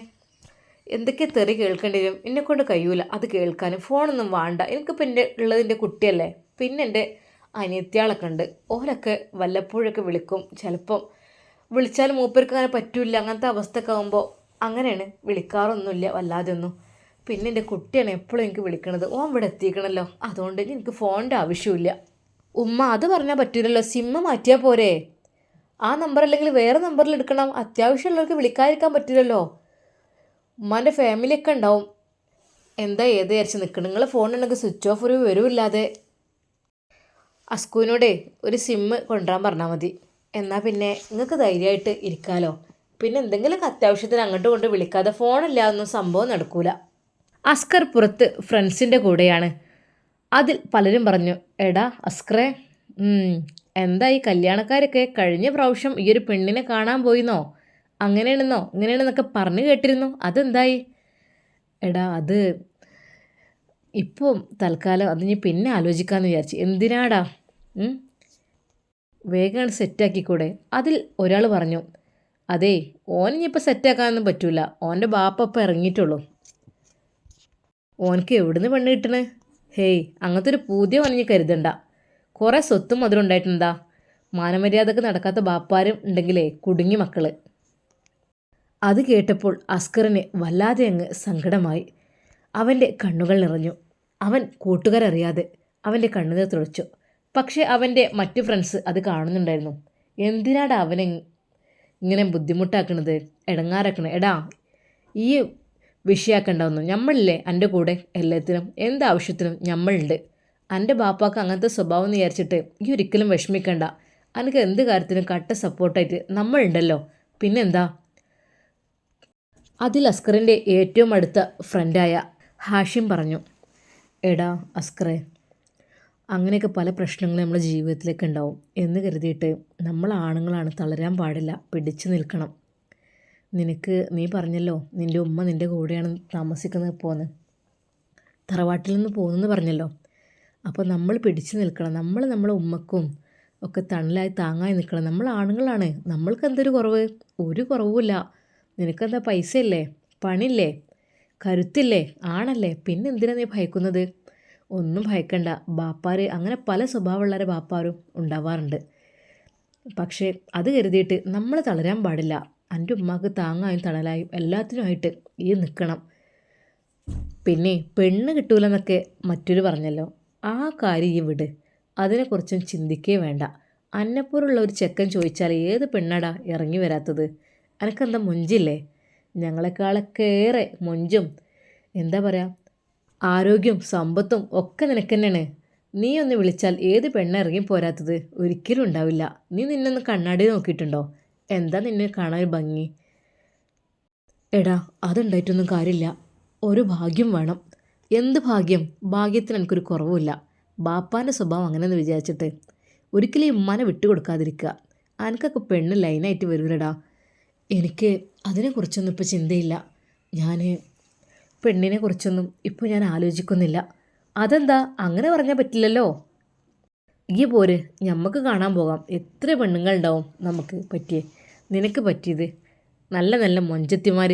എന്തൊക്കെ തെറി കേൾക്കേണ്ടി വരും. എന്നെക്കൊണ്ട് കഴിയൂല അത് കേൾക്കാൻ. ഫോണൊന്നും വേണ്ട എനിക്കിപ്പോൾ. എൻ്റെ ഉള്ളതിൻ്റെ കുട്ടിയല്ലേ. പിന്നെ എൻ്റെ അനിയത്തിയാളൊക്കെ ഉണ്ട്. ഓരൊക്കെ വല്ലപ്പോഴൊക്കെ വിളിക്കും. ചിലപ്പം വിളിച്ചാൽ മൂപ്പർക്ക് അങ്ങനെ പറ്റില്ല. അങ്ങനത്തെ അവസ്ഥയൊക്കെ ആകുമ്പോൾ അങ്ങനെയാണ്, വിളിക്കാറൊന്നുമില്ല വല്ലാതെ ഒന്നും. പിന്നെ എൻ്റെ കുട്ടിയാണ് എപ്പോഴും എനിക്ക് വിളിക്കണത്. ഓൻ ഇവിടെ എത്തിക്കണല്ലോ, അതുകൊണ്ട് എനിക്ക് ഫോണിൻ്റെ ആവശ്യമില്ല. ഉമ്മ അത് പറഞ്ഞാൽ പറ്റൂലല്ലോ, സിമ്മ് മാറ്റിയാൽ പോരെ. ആ നമ്പർ അല്ലെങ്കിൽ വേറെ നമ്പറിൽ എടുക്കണം. അത്യാവശ്യമുള്ളവർക്ക് വിളിക്കാതിരിക്കാൻ പറ്റില്ലല്ലോ. ഉമ്മാൻ്റെ ഫാമിലിയൊക്കെ ഉണ്ടാവും. എന്താ ഏത് വിചാരിച്ച് നിൽക്കണം. നിങ്ങൾ ഫോണുണ്ടെങ്കിൽ സ്വിച്ച് ഓഫ് ഒരു വിവരമില്ലാതെ. അസ്കുവിനോടേ ഒരു സിമ്മ് കൊണ്ടുവരാൻ പറഞ്ഞാൽ മതി. എന്നാൽ പിന്നെ നിങ്ങൾക്ക് ധൈര്യമായിട്ട് ഇരിക്കാമല്ലോ. പിന്നെ എന്തെങ്കിലുമൊക്കെ അത്യാവശ്യത്തിന് അങ്ങോട്ട് കൊണ്ട് വിളിക്കാതെ ഫോണില്ലാതൊന്നും സംഭവം നടക്കൂല. അസ്കർ പുറത്ത് ഫ്രണ്ട്സിൻ്റെ കൂടെയാണ്. അതിൽ പലരും പറഞ്ഞു, എടാ അസ്കറെ, എന്താ ഈ കല്യാണക്കാരൊക്കെ കഴിഞ്ഞ പ്രാവശ്യം ഈ ഒരു പെണ്ണിനെ കാണാൻ പോയിന്നോ, അങ്ങനെയാണെന്നോ ഇങ്ങനെയാണെന്നൊക്കെ പറഞ്ഞു കേട്ടിരുന്നു, അതെന്തായി? എടാ അത് ഇപ്പോൾ തൽക്കാലം അത് ഞാൻ പിന്നെ ആലോചിക്കാമെന്ന് വിചാരിച്ചു. എന്തിനാടാ, വേഗം സെറ്റാക്കിക്കൂടെ? അതിൽ ഒരാൾ പറഞ്ഞു, അതേ ഓനിപ്പോൾ സെറ്റാക്കാനൊന്നും പറ്റൂല, ഓൻ്റെ ബാപ്പ ഇപ്പം ഇറങ്ങിയിട്ടുള്ളൂ. ഓനക്ക് എവിടുന്ന് പെണ്ണ് കിട്ടണേ? ഹേയ്, അങ്ങനത്തെ ഒരു പുതിയ ഓനഞ്ഞ് കരുതണ്ട. കുറേ സ്വത്തും മധുരം ഉണ്ടായിട്ടുണ്ടാ. മാനമര്യാദക്ക് നടക്കാത്ത ബാപ്പാരും ഉണ്ടെങ്കിലേ കുടുങ്ങി മക്കള്. അത് കേട്ടപ്പോൾ അസ്കറിന് വല്ലാതെ അങ്ങ് സങ്കടമായി. അവൻ്റെ കണ്ണുകൾ നിറഞ്ഞു. അവൻ കൂട്ടുകാരറിയാതെ അവൻ്റെ കണ്ണുനീർ തുളച്ചു. പക്ഷേ അവൻ്റെ മറ്റു ഫ്രണ്ട്സ് അത് കാണുന്നുണ്ടായിരുന്നു. എന്തിനാടാ അവനെ ഇങ്ങനെ ബുദ്ധിമുട്ടാക്കണത്, ഇടങ്ങാറാക്കണത്? എടാ ഈ വിഷയാക്കണ്ടാവുന്നു, നമ്മളില്ലേ എൻ്റെ കൂടെ എല്ലാത്തിനും, എന്താവശ്യത്തിനും നമ്മളുണ്ട്. എൻ്റെ ബാപ്പാക്ക് അങ്ങനത്തെ സ്വഭാവം എന്ന് വിചാരിച്ചിട്ട് ഈ ഒരിക്കലും വിഷമിക്കണ്ട. എനിക്ക് എന്ത് കാര്യത്തിനും കട്ട സപ്പോർട്ടായിട്ട് നമ്മളുണ്ടല്ലോ, പിന്നെന്താ? അതിൽ അസ്കറിൻ്റെ ഏറ്റവും അടുത്ത ഫ്രണ്ടായ ഹാഷിം പറഞ്ഞു, എടാ അസ്കറെ, അങ്ങനെയൊക്കെ പല പ്രശ്നങ്ങളും നമ്മുടെ ജീവിതത്തിലേക്ക് ഉണ്ടാവും എന്ന് കരുതിയിട്ട് നമ്മൾ ആണുങ്ങളാണ് തളരാൻ പാടില്ല, പിടിച്ചു നിൽക്കണം. നീ പറഞ്ഞല്ലോ നിൻ്റെ ഉമ്മ നിൻ്റെ കൂടെയാണ് താമസിക്കുന്നത്, തറവാട്ടിൽ നിന്ന് പോകുന്നെന്ന് പറഞ്ഞല്ലോ. അപ്പോൾ നമ്മൾ പിടിച്ചു നിൽക്കണം. നമ്മളെ ഉമ്മക്കും ഒക്കെ തണലായി താങ്ങായി നിൽക്കണം. നമ്മൾ ആണുങ്ങളാണ്, നമ്മൾക്ക് എന്തൊരു കുറവ്? ഒരു കുറവുമില്ല. നിനക്കെന്താ പൈസയില്ലേ, പണിയില്ലേ, കരുത്തില്ലേ, ആണല്ലേ, പിന്നെ എന്തിനാണ് നീ ഭയക്കുന്നത്? ഒന്നും ഭയക്കണ്ട. ബാപ്പാർ അങ്ങനെ പല സ്വഭാവമുള്ളവരെ ബാപ്പാരും ഉണ്ടാവാറുണ്ട്. പക്ഷേ അത് കരുതിയിട്ട് നമ്മൾ തളരാൻ പാടില്ല. എൻ്റെ ഉമ്മാക്ക് താങ്ങായും തണലായും എല്ലാത്തിനുമായിട്ട് ഈ നിൽക്കണം. പിന്നെ പെണ്ണ് കിട്ടൂലെന്നൊക്കെ മറ്റൊരു പറഞ്ഞല്ലോ, ആ കാര്യം ഈ വിട്. അതിനെക്കുറിച്ചും ചിന്തിക്കേ വേണ്ട. അന്നെപ്പോലുള്ള ഒരു ചെക്കൻ ചോദിച്ചാൽ ഏത് പെണ്ണാടാ ഇറങ്ങി വരാത്തത്? എനിക്കെന്താ മൊഞ്ചില്ലേ? ഞങ്ങളെക്കാളൊക്കെ ഏറെ മൊഞ്ചും എന്താ പറയുക, ആരോഗ്യവും സമ്പത്തും ഒക്കെ നിനക്ക് തന്നെയാണ്. നീ ഒന്ന് വിളിച്ചാൽ ഏത് പെണ്ണ ഇറങ്ങി പോരാത്തത്? ഒരിക്കലും ഉണ്ടാവില്ല. നീ നിന്നൊന്ന് കണ്ണാടി നോക്കിയിട്ടുണ്ടോ? എന്താ നിന്നെ കാണാൻ ഒരു ഭംഗി? എടാ അതുണ്ടായിട്ടൊന്നും കാര്യമില്ല, ഒരു ഭാഗ്യം വേണം. എന്ത് ഭാഗ്യം? ഭാഗ്യത്തിന് എനിക്കൊരു കുറവുമില്ല. ബാപ്പാൻ്റെ സ്വഭാവം അങ്ങനെയെന്ന് വിചാരിച്ചിട്ട് ഒരിക്കലും ഉമ്മാനെ വിട്ടുകൊടുക്കാതിരിക്കുക. എനിക്കൊക്കെ പെണ്ണ് ലൈനായിട്ട് വരൂലടാ. എനിക്ക് അതിനെക്കുറിച്ചൊന്നും ഇപ്പോൾ ചിന്തയില്ല. ഞാൻ പെണ്ണിനെ കുറിച്ചൊന്നും ഇപ്പോൾ ഞാൻ ആലോചിക്കുന്നില്ല. അതെന്താ അങ്ങനെ പറഞ്ഞാൽ പറ്റില്ലല്ലോ. ഈ പോര്, ഞമ്മക്ക് കാണാൻ പോകാം. എത്ര പെണ്ണുങ്ങളുണ്ടാവും നമുക്ക് പറ്റിയേ, നിനക്ക് പറ്റിയത്. നല്ല നല്ല മൊഞ്ചത്തിമാർ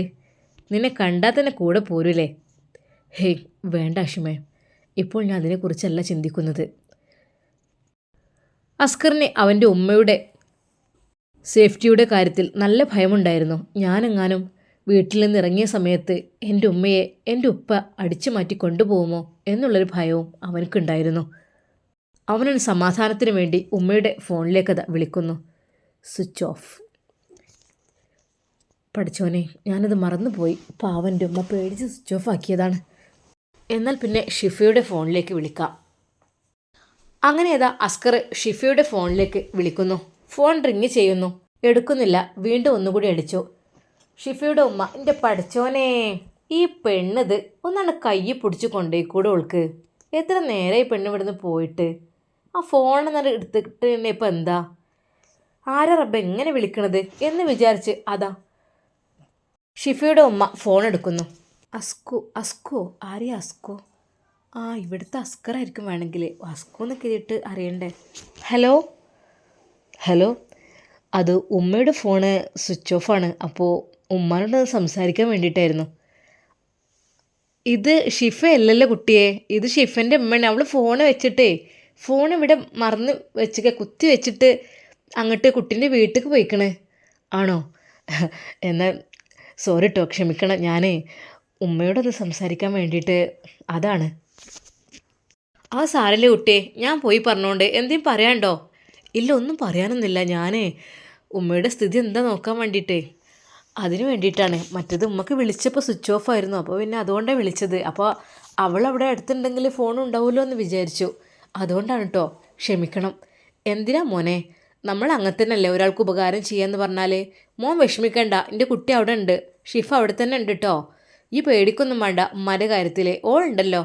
നിന്നെ കണ്ടാൽ തന്നെ കൂടെ പോരൂലേ? ഹേയ് വേണ്ട അഷിമേ, ഇപ്പോൾ ഞാൻ അതിനെക്കുറിച്ചല്ല ചിന്തിക്കുന്നത്. അസ്കറിന് അവൻ്റെ ഉമ്മയുടെ സേഫ്റ്റിയുടെ കാര്യത്തിൽ നല്ല ഭയമുണ്ടായിരുന്നു. ഞാനെങ്ങാനും വീട്ടിൽ നിന്ന് ഇറങ്ങിയ സമയത്ത് എൻ്റെ ഉമ്മയെ എൻ്റെ ഉപ്പ അടിച്ചു മാറ്റി കൊണ്ടുപോകുമോ എന്നുള്ളൊരു ഭയവും അവനക്കുണ്ടായിരുന്നു. അവനൊരു സമാധാനത്തിന് വേണ്ടി ഉമ്മയുടെ ഫോണിലേക്കത് വിളിക്കുന്നു. Switch off. പഠിച്ചോനെ, ഞാനത് മറന്നുപോയി. പാവൻ്റെ ഉമ്മ പേടിച്ച് സ്വിച്ച് ഓഫ് ആക്കിയതാണ്. എന്നാൽ പിന്നെ ഷിഫയുടെ ഫോണിലേക്ക് വിളിക്കാം. അങ്ങനെ ഏതാ അസ്കർ ഷിഫയുടെ ഫോണിലേക്ക് വിളിക്കുന്നു. ഫോൺ റിങ് ചെയ്യുന്നു, എടുക്കുന്നില്ല. വീണ്ടും ഒന്നുകൂടി അടിച്ചു. ഷിഫയുടെ ഉമ്മ, എൻ്റെ പഠിച്ചോനെ, ഈ പെണ്ണത് ഒന്നാണ് കൈ പിടിച്ച് കൊണ്ടേക്കൂടെ ഓൾക്ക്. എത്ര നേരെ ഈ പെണ്ണ് ഇവിടുന്ന് പോയിട്ട്? ആ ഫോണെന്നത് എടുത്തിട്ട് ഇപ്പം എന്താ? ആരാ റബ്ബ എങ്ങനെ വിളിക്കണത് എന്ന് വിചാരിച്ച് അതാ ഷിഫയുടെ ഉമ്മ ഫോൺ എടുക്കുന്നു. അസ്കോ ആരെയാ അസ്കോ? ആ ഇവിടുത്തെ അസ്കറായിരിക്കും വേണമെങ്കിൽ. അസ്കോ എന്നൊക്കെ എഴുതിയിട്ട് അറിയണ്ടേ. ഹലോ, അത് ഉമ്മയുടെ ഫോണ് സ്വിച്ച് ഓഫാണ്. അപ്പോൾ ഉമ്മാനോട് സംസാരിക്കാൻ വേണ്ടിയിട്ടായിരുന്നു. ഇത് ഷിഫ അല്ലല്ലോ കുട്ടിയെ, ഇത് ഷിഫൻ്റെ ഉമ്മയാണ്. അവൾ ഫോണ് വെച്ചിട്ടേ ഫോൺ ഇവിടെ മറന്ന് വെച്ചിട്ട് കുത്തി വെച്ചിട്ട് അങ്ങോട്ട് കുട്ടീൻ്റെ വീട്ടിലേക്ക് പോയിക്കണേ. ആണോ? എന്നാൽ സോറി കേട്ടോ, ക്ഷമിക്കണം. ഞാൻ ഉമ്മയോടൊന്ന് സംസാരിക്കാൻ വേണ്ടിയിട്ട് അതാണ്. ആ സാരല്ലേ കുട്ടിയെ, ഞാൻ പോയി പറഞ്ഞോണ്ട് എന്തെങ്കിലും പറയാണ്ടോ? ഇല്ല, ഒന്നും പറയാനൊന്നുമില്ല. ഞാൻ ഉമ്മയുടെ സ്ഥിതി എന്താ നോക്കാൻ വേണ്ടിയിട്ടേ അതിന് വേണ്ടിയിട്ടാണ്. മറ്റേത് ഉമ്മക്ക് വിളിച്ചപ്പോൾ സ്വിച്ച് ഓഫ് ആയിരുന്നു, അപ്പോൾ പിന്നെ അതുകൊണ്ടാണ് വിളിച്ചത്. അപ്പോൾ അവൾ അവിടെ അടുത്തുണ്ടെങ്കിൽ ഫോൺ ഉണ്ടാവുമല്ലോ എന്ന് വിചാരിച്ചു. അതുകൊണ്ടാണ് കേട്ടോ, ക്ഷമിക്കണം. എന്തിനാ മോനെ, നമ്മൾ അങ്ങനെ തന്നെയല്ലേ ഒരാൾക്ക് ഉപകാരം ചെയ്യാന്ന് പറഞ്ഞാൽ. മോൻ വിഷമിക്കണ്ട, എൻ്റെ കുട്ടി അവിടെ ഉണ്ട്, ഷിഫ അവിടെ തന്നെ ഉണ്ട് കേട്ടോ. ഈ പേടിക്കൊന്നും വേണ്ട ഉമ്മാൻ്റെ കാര്യത്തിൽ. ഓളുണ്ടല്ലോ,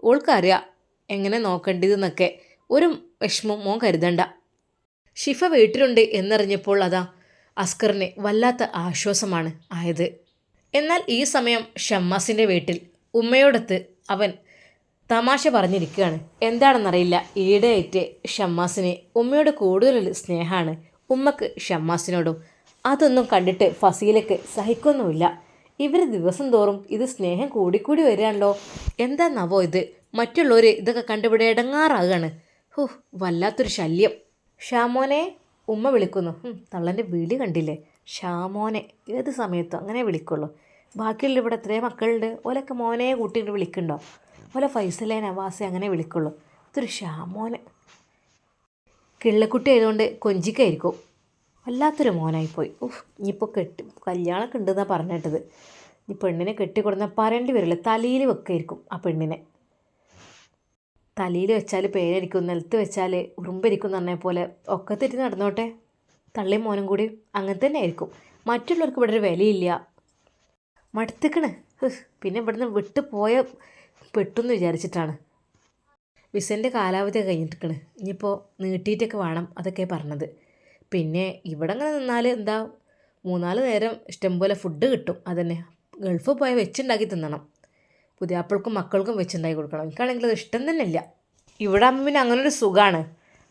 ഓൾക്കറിയാം എങ്ങനെ നോക്കേണ്ടതെന്നൊക്കെ. ഒരു വിഷമം മോൻ കരുതണ്ട. ഷിഫ വീട്ടിലുണ്ട് എന്നറിഞ്ഞപ്പോൾ അതാ അസ്കറിന് വല്ലാത്ത ആശ്വാസമാണ് ആയത്. എന്നാൽ ഈ സമയം ഷമ്മാസിൻ്റെ വീട്ടിൽ ഉമ്മയോടൊത്ത് അവൻ തമാശ പറഞ്ഞിരിക്കുകയാണ്. എന്താണെന്നറിയില്ല, ഈടെയായിട്ട് ഷമ്മാസിന് ഉമ്മയോട് കൂടുതൽ സ്നേഹമാണ് ഉമ്മക്ക് ഷമ്മാസിനോടും. അതൊന്നും കണ്ടിട്ട് ഫസീലക്ക് സഹിക്കൊന്നുമില്ല. ഇവർ ദിവസം തോറും ഇത് സ്നേഹം കൂടിക്കൂടി വരികയാണല്ലോ. എന്താന്നാവോ ഇത്, മറ്റുള്ളവർ ഇതൊക്കെ കണ്ടിവിടെ ഇടങ്ങാറാകുകയാണ്. വല്ലാത്തൊരു ശല്യം. ഷാമോനെ, ഉമ്മ വിളിക്കുന്നു. തള്ളൻ്റെ വിളി കണ്ടില്ലേ, ഷാമോനെ. ഏത് സമയത്തും അങ്ങനെ വിളിക്കുള്ളൂ. ബാക്കിയുള്ള ഇവിടെ എത്രയോ മക്കളുണ്ട്, ഓലൊക്കെ മോനെ കൂട്ടിയിട്ട് വിളിക്കുന്നുണ്ടോ? ഓലെ ഫൈസലേ നവാസെ അങ്ങനെ വിളിക്കുള്ളൂ. ഇതൊരു ഷാമോനെ. കിള്ളക്കുട്ടി ആയതുകൊണ്ട് കൊഞ്ചിക്കായിരിക്കും. വല്ലാത്തൊരു മോനായിപ്പോയി. ഇനിയിപ്പോൾ കല്യാണമൊക്കെ ഉണ്ടെന്നാണ് പറഞ്ഞിട്ടത്. ഈ പെണ്ണിനെ കെട്ടിക്കൊടുന്നാൽ പറയേണ്ടി വരില്ല, തലയിൽ വെക്കായിരിക്കും. ആ പെണ്ണിനെ തലയിൽ വെച്ചാൽ പേരരിക്കും, നിലത്ത് വെച്ചാൽ ഉറുമ്പരിക്കും എന്ന് പറഞ്ഞ പോലെ ഒക്കെ തെറ്റി നടന്നോട്ടെ. തള്ളിയും മോനും കൂടി അങ്ങനെ തന്നെ ആയിരിക്കും. മറ്റുള്ളവർക്ക് ഇവിടെ ഒരു വിലയില്ല. മടുത്തിക്കണ്. പിന്നെ ഇവിടുന്ന് വിട്ട് പോയ പെട്ടെന്ന് വിചാരിച്ചിട്ടാണ്. വിസൻ്റെ കാലാവധി കഴിഞ്ഞിട്ടിക്കണ്. ഇനിയിപ്പോൾ നീട്ടിയിട്ടൊക്കെ വേണം അതൊക്കെ പറഞ്ഞത്. പിന്നെ ഇവിടെ അങ്ങനെ നിന്നാൽ എന്താ, 3-4 നേരം ഇഷ്ടംപോലെ ഫുഡ് കിട്ടും. അതന്നെ, ഗൾഫിൽ പോയാൽ വെച്ചുണ്ടാക്കി തിന്നണം. പുതിയാപ്പിൾക്കും മക്കൾക്കും വെച്ചുണ്ടാക്കി കൊടുക്കണം. എനിക്കാണെങ്കിൽ അത് ഇഷ്ടം തന്നെ ഇല്ല. ഇവിടെ ആകുമ്പോൾ പിന്നെ അങ്ങനൊരു സുഖമാണ്.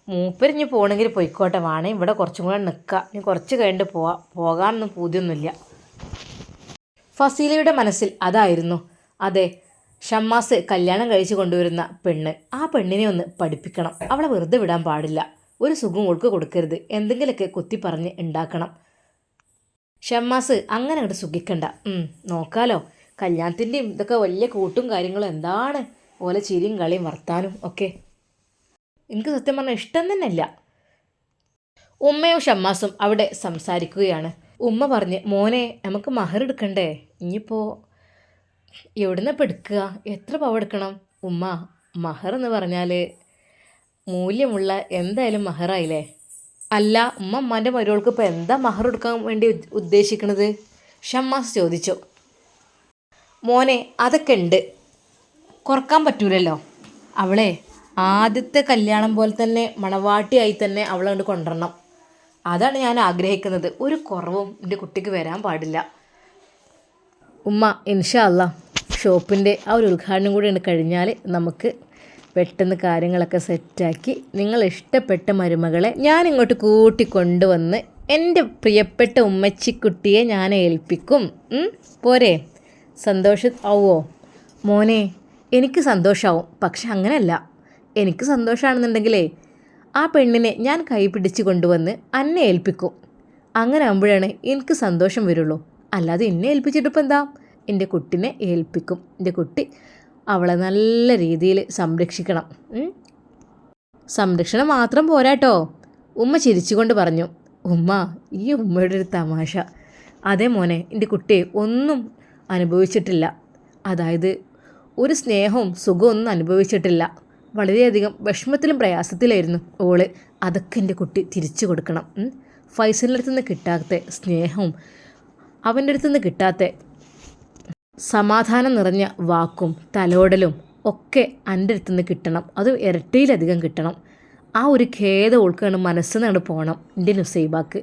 മൂപ്പരിഞ്ഞ് പോകണമെങ്കിൽ പോയിക്കോട്ടെ, വേണേ ഇവിടെ കുറച്ചും കൂടെ നിൽക്കുക, ഇനി കുറച്ച് കഴിഞ്ഞിട്ട് പോകാനൊന്നും പൂതിയൊന്നുമില്ല. ഫസീലയുടെ മനസ്സിൽ അതായിരുന്നു. അതെ, ഷമ്മാസ് കല്യാണം കഴിച്ച് കൊണ്ടുവരുന്ന പെണ്ണ്, ആ പെണ്ണിനെ ഒന്ന് പഠിപ്പിക്കണം. അവളെ വെറുതെ വിടാൻ പാടില്ല. ഒരു സുഖം ഓൾക്ക് കൊടുക്കരുത്. എന്തെങ്കിലുമൊക്കെ കുത്തി പറഞ്ഞ് ഉണ്ടാക്കണം. ഷമ്മാസ് അങ്ങനെ അങ്ങോട്ട് സുഖിക്കണ്ട. നോക്കാലോ, കല്യാണത്തിൻ്റെയും ഇതൊക്കെ വലിയ കൂട്ടും കാര്യങ്ങളും എന്താണ്, ഓലെ ചിരിയും കളിയും വർത്താനും ഒക്കെ എനിക്ക് സത്യം പറഞ്ഞാൽ ഇഷ്ടം തന്നെ ഇല്ല. ഉമ്മയും ഷമ്മാസും അവിടെ സംസാരിക്കുകയാണ്. ഉമ്മ പറഞ്ഞ്, മോനെ നമുക്ക് മഹർ എടുക്കണ്ടേ? ഇനിയിപ്പോൾ എവിടുന്ന് ഇപ്പോൾ എടുക്കുക, എത്ര പവ എടുക്കണം? ഉമ്മ, മഹർ എന്ന് പറഞ്ഞാൽ മൂല്യമുള്ള എന്തായാലും മഹറായില്ലേ. അല്ല ഉമ്മ, അമ്മാൻ്റെ മരുവൾക്ക് ഇപ്പോൾ എന്താ മഹർ എടുക്കാൻ വേണ്ടി ഉദ്ദേശിക്കണത്? ഷമ്മാസ് ചോദിച്ചു. മോനെ, അതൊക്കെ ഉണ്ട്, കുറക്കാൻ പറ്റൂലല്ലോ. അവളെ ആദ്യത്തെ കല്യാണം പോലെ തന്നെ മണവാട്ടിയായി തന്നെ അവളെ കൊണ്ട് കൊണ്ടുവരണം. അതാണ് ഞാൻ ആഗ്രഹിക്കുന്നത്. ഒരു കുറവും എൻ്റെ കുട്ടിക്ക് വരാൻ പാടില്ല. ഉമ്മ, ഇൻഷാ അല്ലാ ഷോപ്പിൻ്റെ ആ ഒരു ഉദ്ഘാടനം കൂടി കഴിഞ്ഞാൽ നമുക്ക് പെട്ടെന്ന് കാര്യങ്ങളൊക്കെ സെറ്റാക്കി നിങ്ങൾ ഇഷ്ടപ്പെട്ട മരുമകളെ ഞാൻ ഇങ്ങോട്ട് കൂട്ടിക്കൊണ്ടുവന്ന് എൻ്റെ പ്രിയപ്പെട്ട ഉമ്മച്ചിക്കുട്ടിയെ ഞാൻ ഏൽപ്പിക്കും. പോരെ? ആവുമോ? മോനെ, എനിക്ക് സന്തോഷമാവും. പക്ഷെ അങ്ങനെയല്ല, എനിക്ക് സന്തോഷമാണെന്നുണ്ടെങ്കിലേ ആ പെണ്ണിനെ ഞാൻ കൈ പിടിച്ച് കൊണ്ടുവന്ന് അന്നെ ഏൽപ്പിക്കും. അങ്ങനെ ആകുമ്പോഴാണ് എനിക്ക് സന്തോഷം വരുള്ളൂ. അല്ലാതെ എന്നെ ഏൽപ്പിച്ചിട്ടിപ്പോൾ എന്താ? എൻ്റെ കുട്ടിനെ ഏൽപ്പിക്കും. എൻ്റെ കുട്ടി അവളെ നല്ല രീതിയിൽ സംരക്ഷിക്കണം. സംരക്ഷണം മാത്രം പോരാട്ടോ. ഉമ്മ ചിരിച്ചുകൊണ്ട് പറഞ്ഞു. ഉമ്മ, ഈ ഉമ്മയുടെ ഒരു തമാശ. അതേ മോനെ, എൻ്റെ കുട്ടി ഒന്നും അനുഭവിച്ചിട്ടില്ല. അതായത് ഒരു സ്നേഹവും സുഖവും ഒന്നും അനുഭവിച്ചിട്ടില്ല. വളരെയധികം വിഷമത്തിലും പ്രയാസത്തിലായിരുന്നു ഓള്. അതൊക്കെ എൻ്റെ കുട്ടി തിരിച്ചു കൊടുക്കണം. ഫൈസലിൻ്റെ അടുത്ത് നിന്ന് കിട്ടാത്ത സ്നേഹവും അവൻ്റെ അടുത്ത് നിന്ന് കിട്ടാത്ത സമാധാനം നിറഞ്ഞ വാക്കും തലോടലും ഒക്കെ എൻ്റെ അടുത്ത് നിന്ന് കിട്ടണം. അത് ഇരട്ടിയിലധികം കിട്ടണം. ആ ഒരു ഖേദം ഓൾക്കാണ് മനസ്സിൽ നിന്നാണ് പോകണം എൻ്റെ നുസൈബാക്ക്.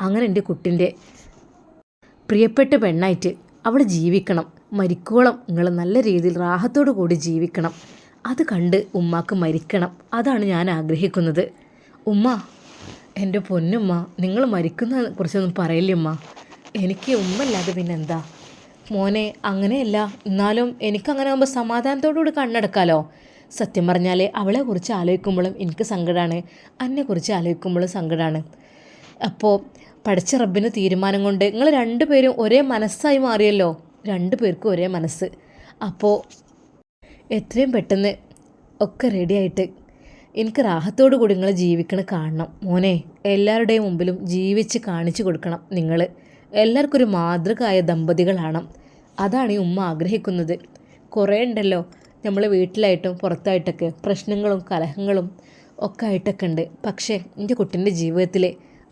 അങ്ങനെ എൻ്റെ കുട്ടിൻ്റെ പ്രിയപ്പെട്ട പെണ്ണായിട്ട് അവൾ ജീവിക്കണം. മരിക്കോളം നിങ്ങൾ നല്ല രീതിയിൽ റാഹത്തോടു കൂടി ജീവിക്കണം. അത് കണ്ട് ഉമ്മാക്ക് മരിക്കണം. അതാണ് ഞാൻ ആഗ്രഹിക്കുന്നത്. ഉമ്മ, എൻ്റെ പൊന്നുമ്മ, നിങ്ങൾ മരിക്കുന്നതിനെ കുറിച്ചൊന്നും പറയില്ലേ ഉമ്മ. എനിക്ക് ഉമ്മല്ലാതെ പിന്നെന്താ? മോനെ, അങ്ങനെയല്ല, എന്നാലും എനിക്കങ്ങനെ ആകുമ്പോൾ സമാധാനത്തോടു കൂടി കണ്ണടക്കാലോ. സത്യം പറഞ്ഞാൽ അവളെക്കുറിച്ച് ആലോചിക്കുമ്പോഴും എനിക്ക് സങ്കടമാണ്, എന്നെക്കുറിച്ച് ആലോചിക്കുമ്പോഴും സങ്കടമാണ്. അപ്പോൾ പഠിച്ച റബ്ബിന് തീരുമാനം കൊണ്ട് നിങ്ങൾ രണ്ടുപേരും ഒരേ മനസ്സായി മാറിയല്ലോ, രണ്ടു പേർക്കും ഒരേ മനസ്സ്. അപ്പോൾ എത്രയും പെട്ടെന്ന് ഒക്കെ റെഡിയായിട്ട് എനിക്ക് റാഹത്തോടു കൂടി നിങ്ങൾ ജീവിക്കണം കാണണം മോനെ. എല്ലാവരുടെയും മുമ്പിലും ജീവിച്ച് കാണിച്ചു കൊടുക്കണം. നിങ്ങൾ എല്ലാവർക്കും ഒരു മാതൃകയായ ദമ്പതികളാണ്. അതാണ് ഈ ഉമ്മ ആഗ്രഹിക്കുന്നത്. കുറേ ഉണ്ടല്ലോ നമ്മൾ വീട്ടിലായിട്ടും പുറത്തായിട്ടൊക്കെ പ്രശ്നങ്ങളും കലഹങ്ങളും ഒക്കെ ആയിട്ടൊക്കെ ഉണ്ട്. പക്ഷേ എൻ്റെ കുട്ടീൻ്റെ ജീവിതത്തിൽ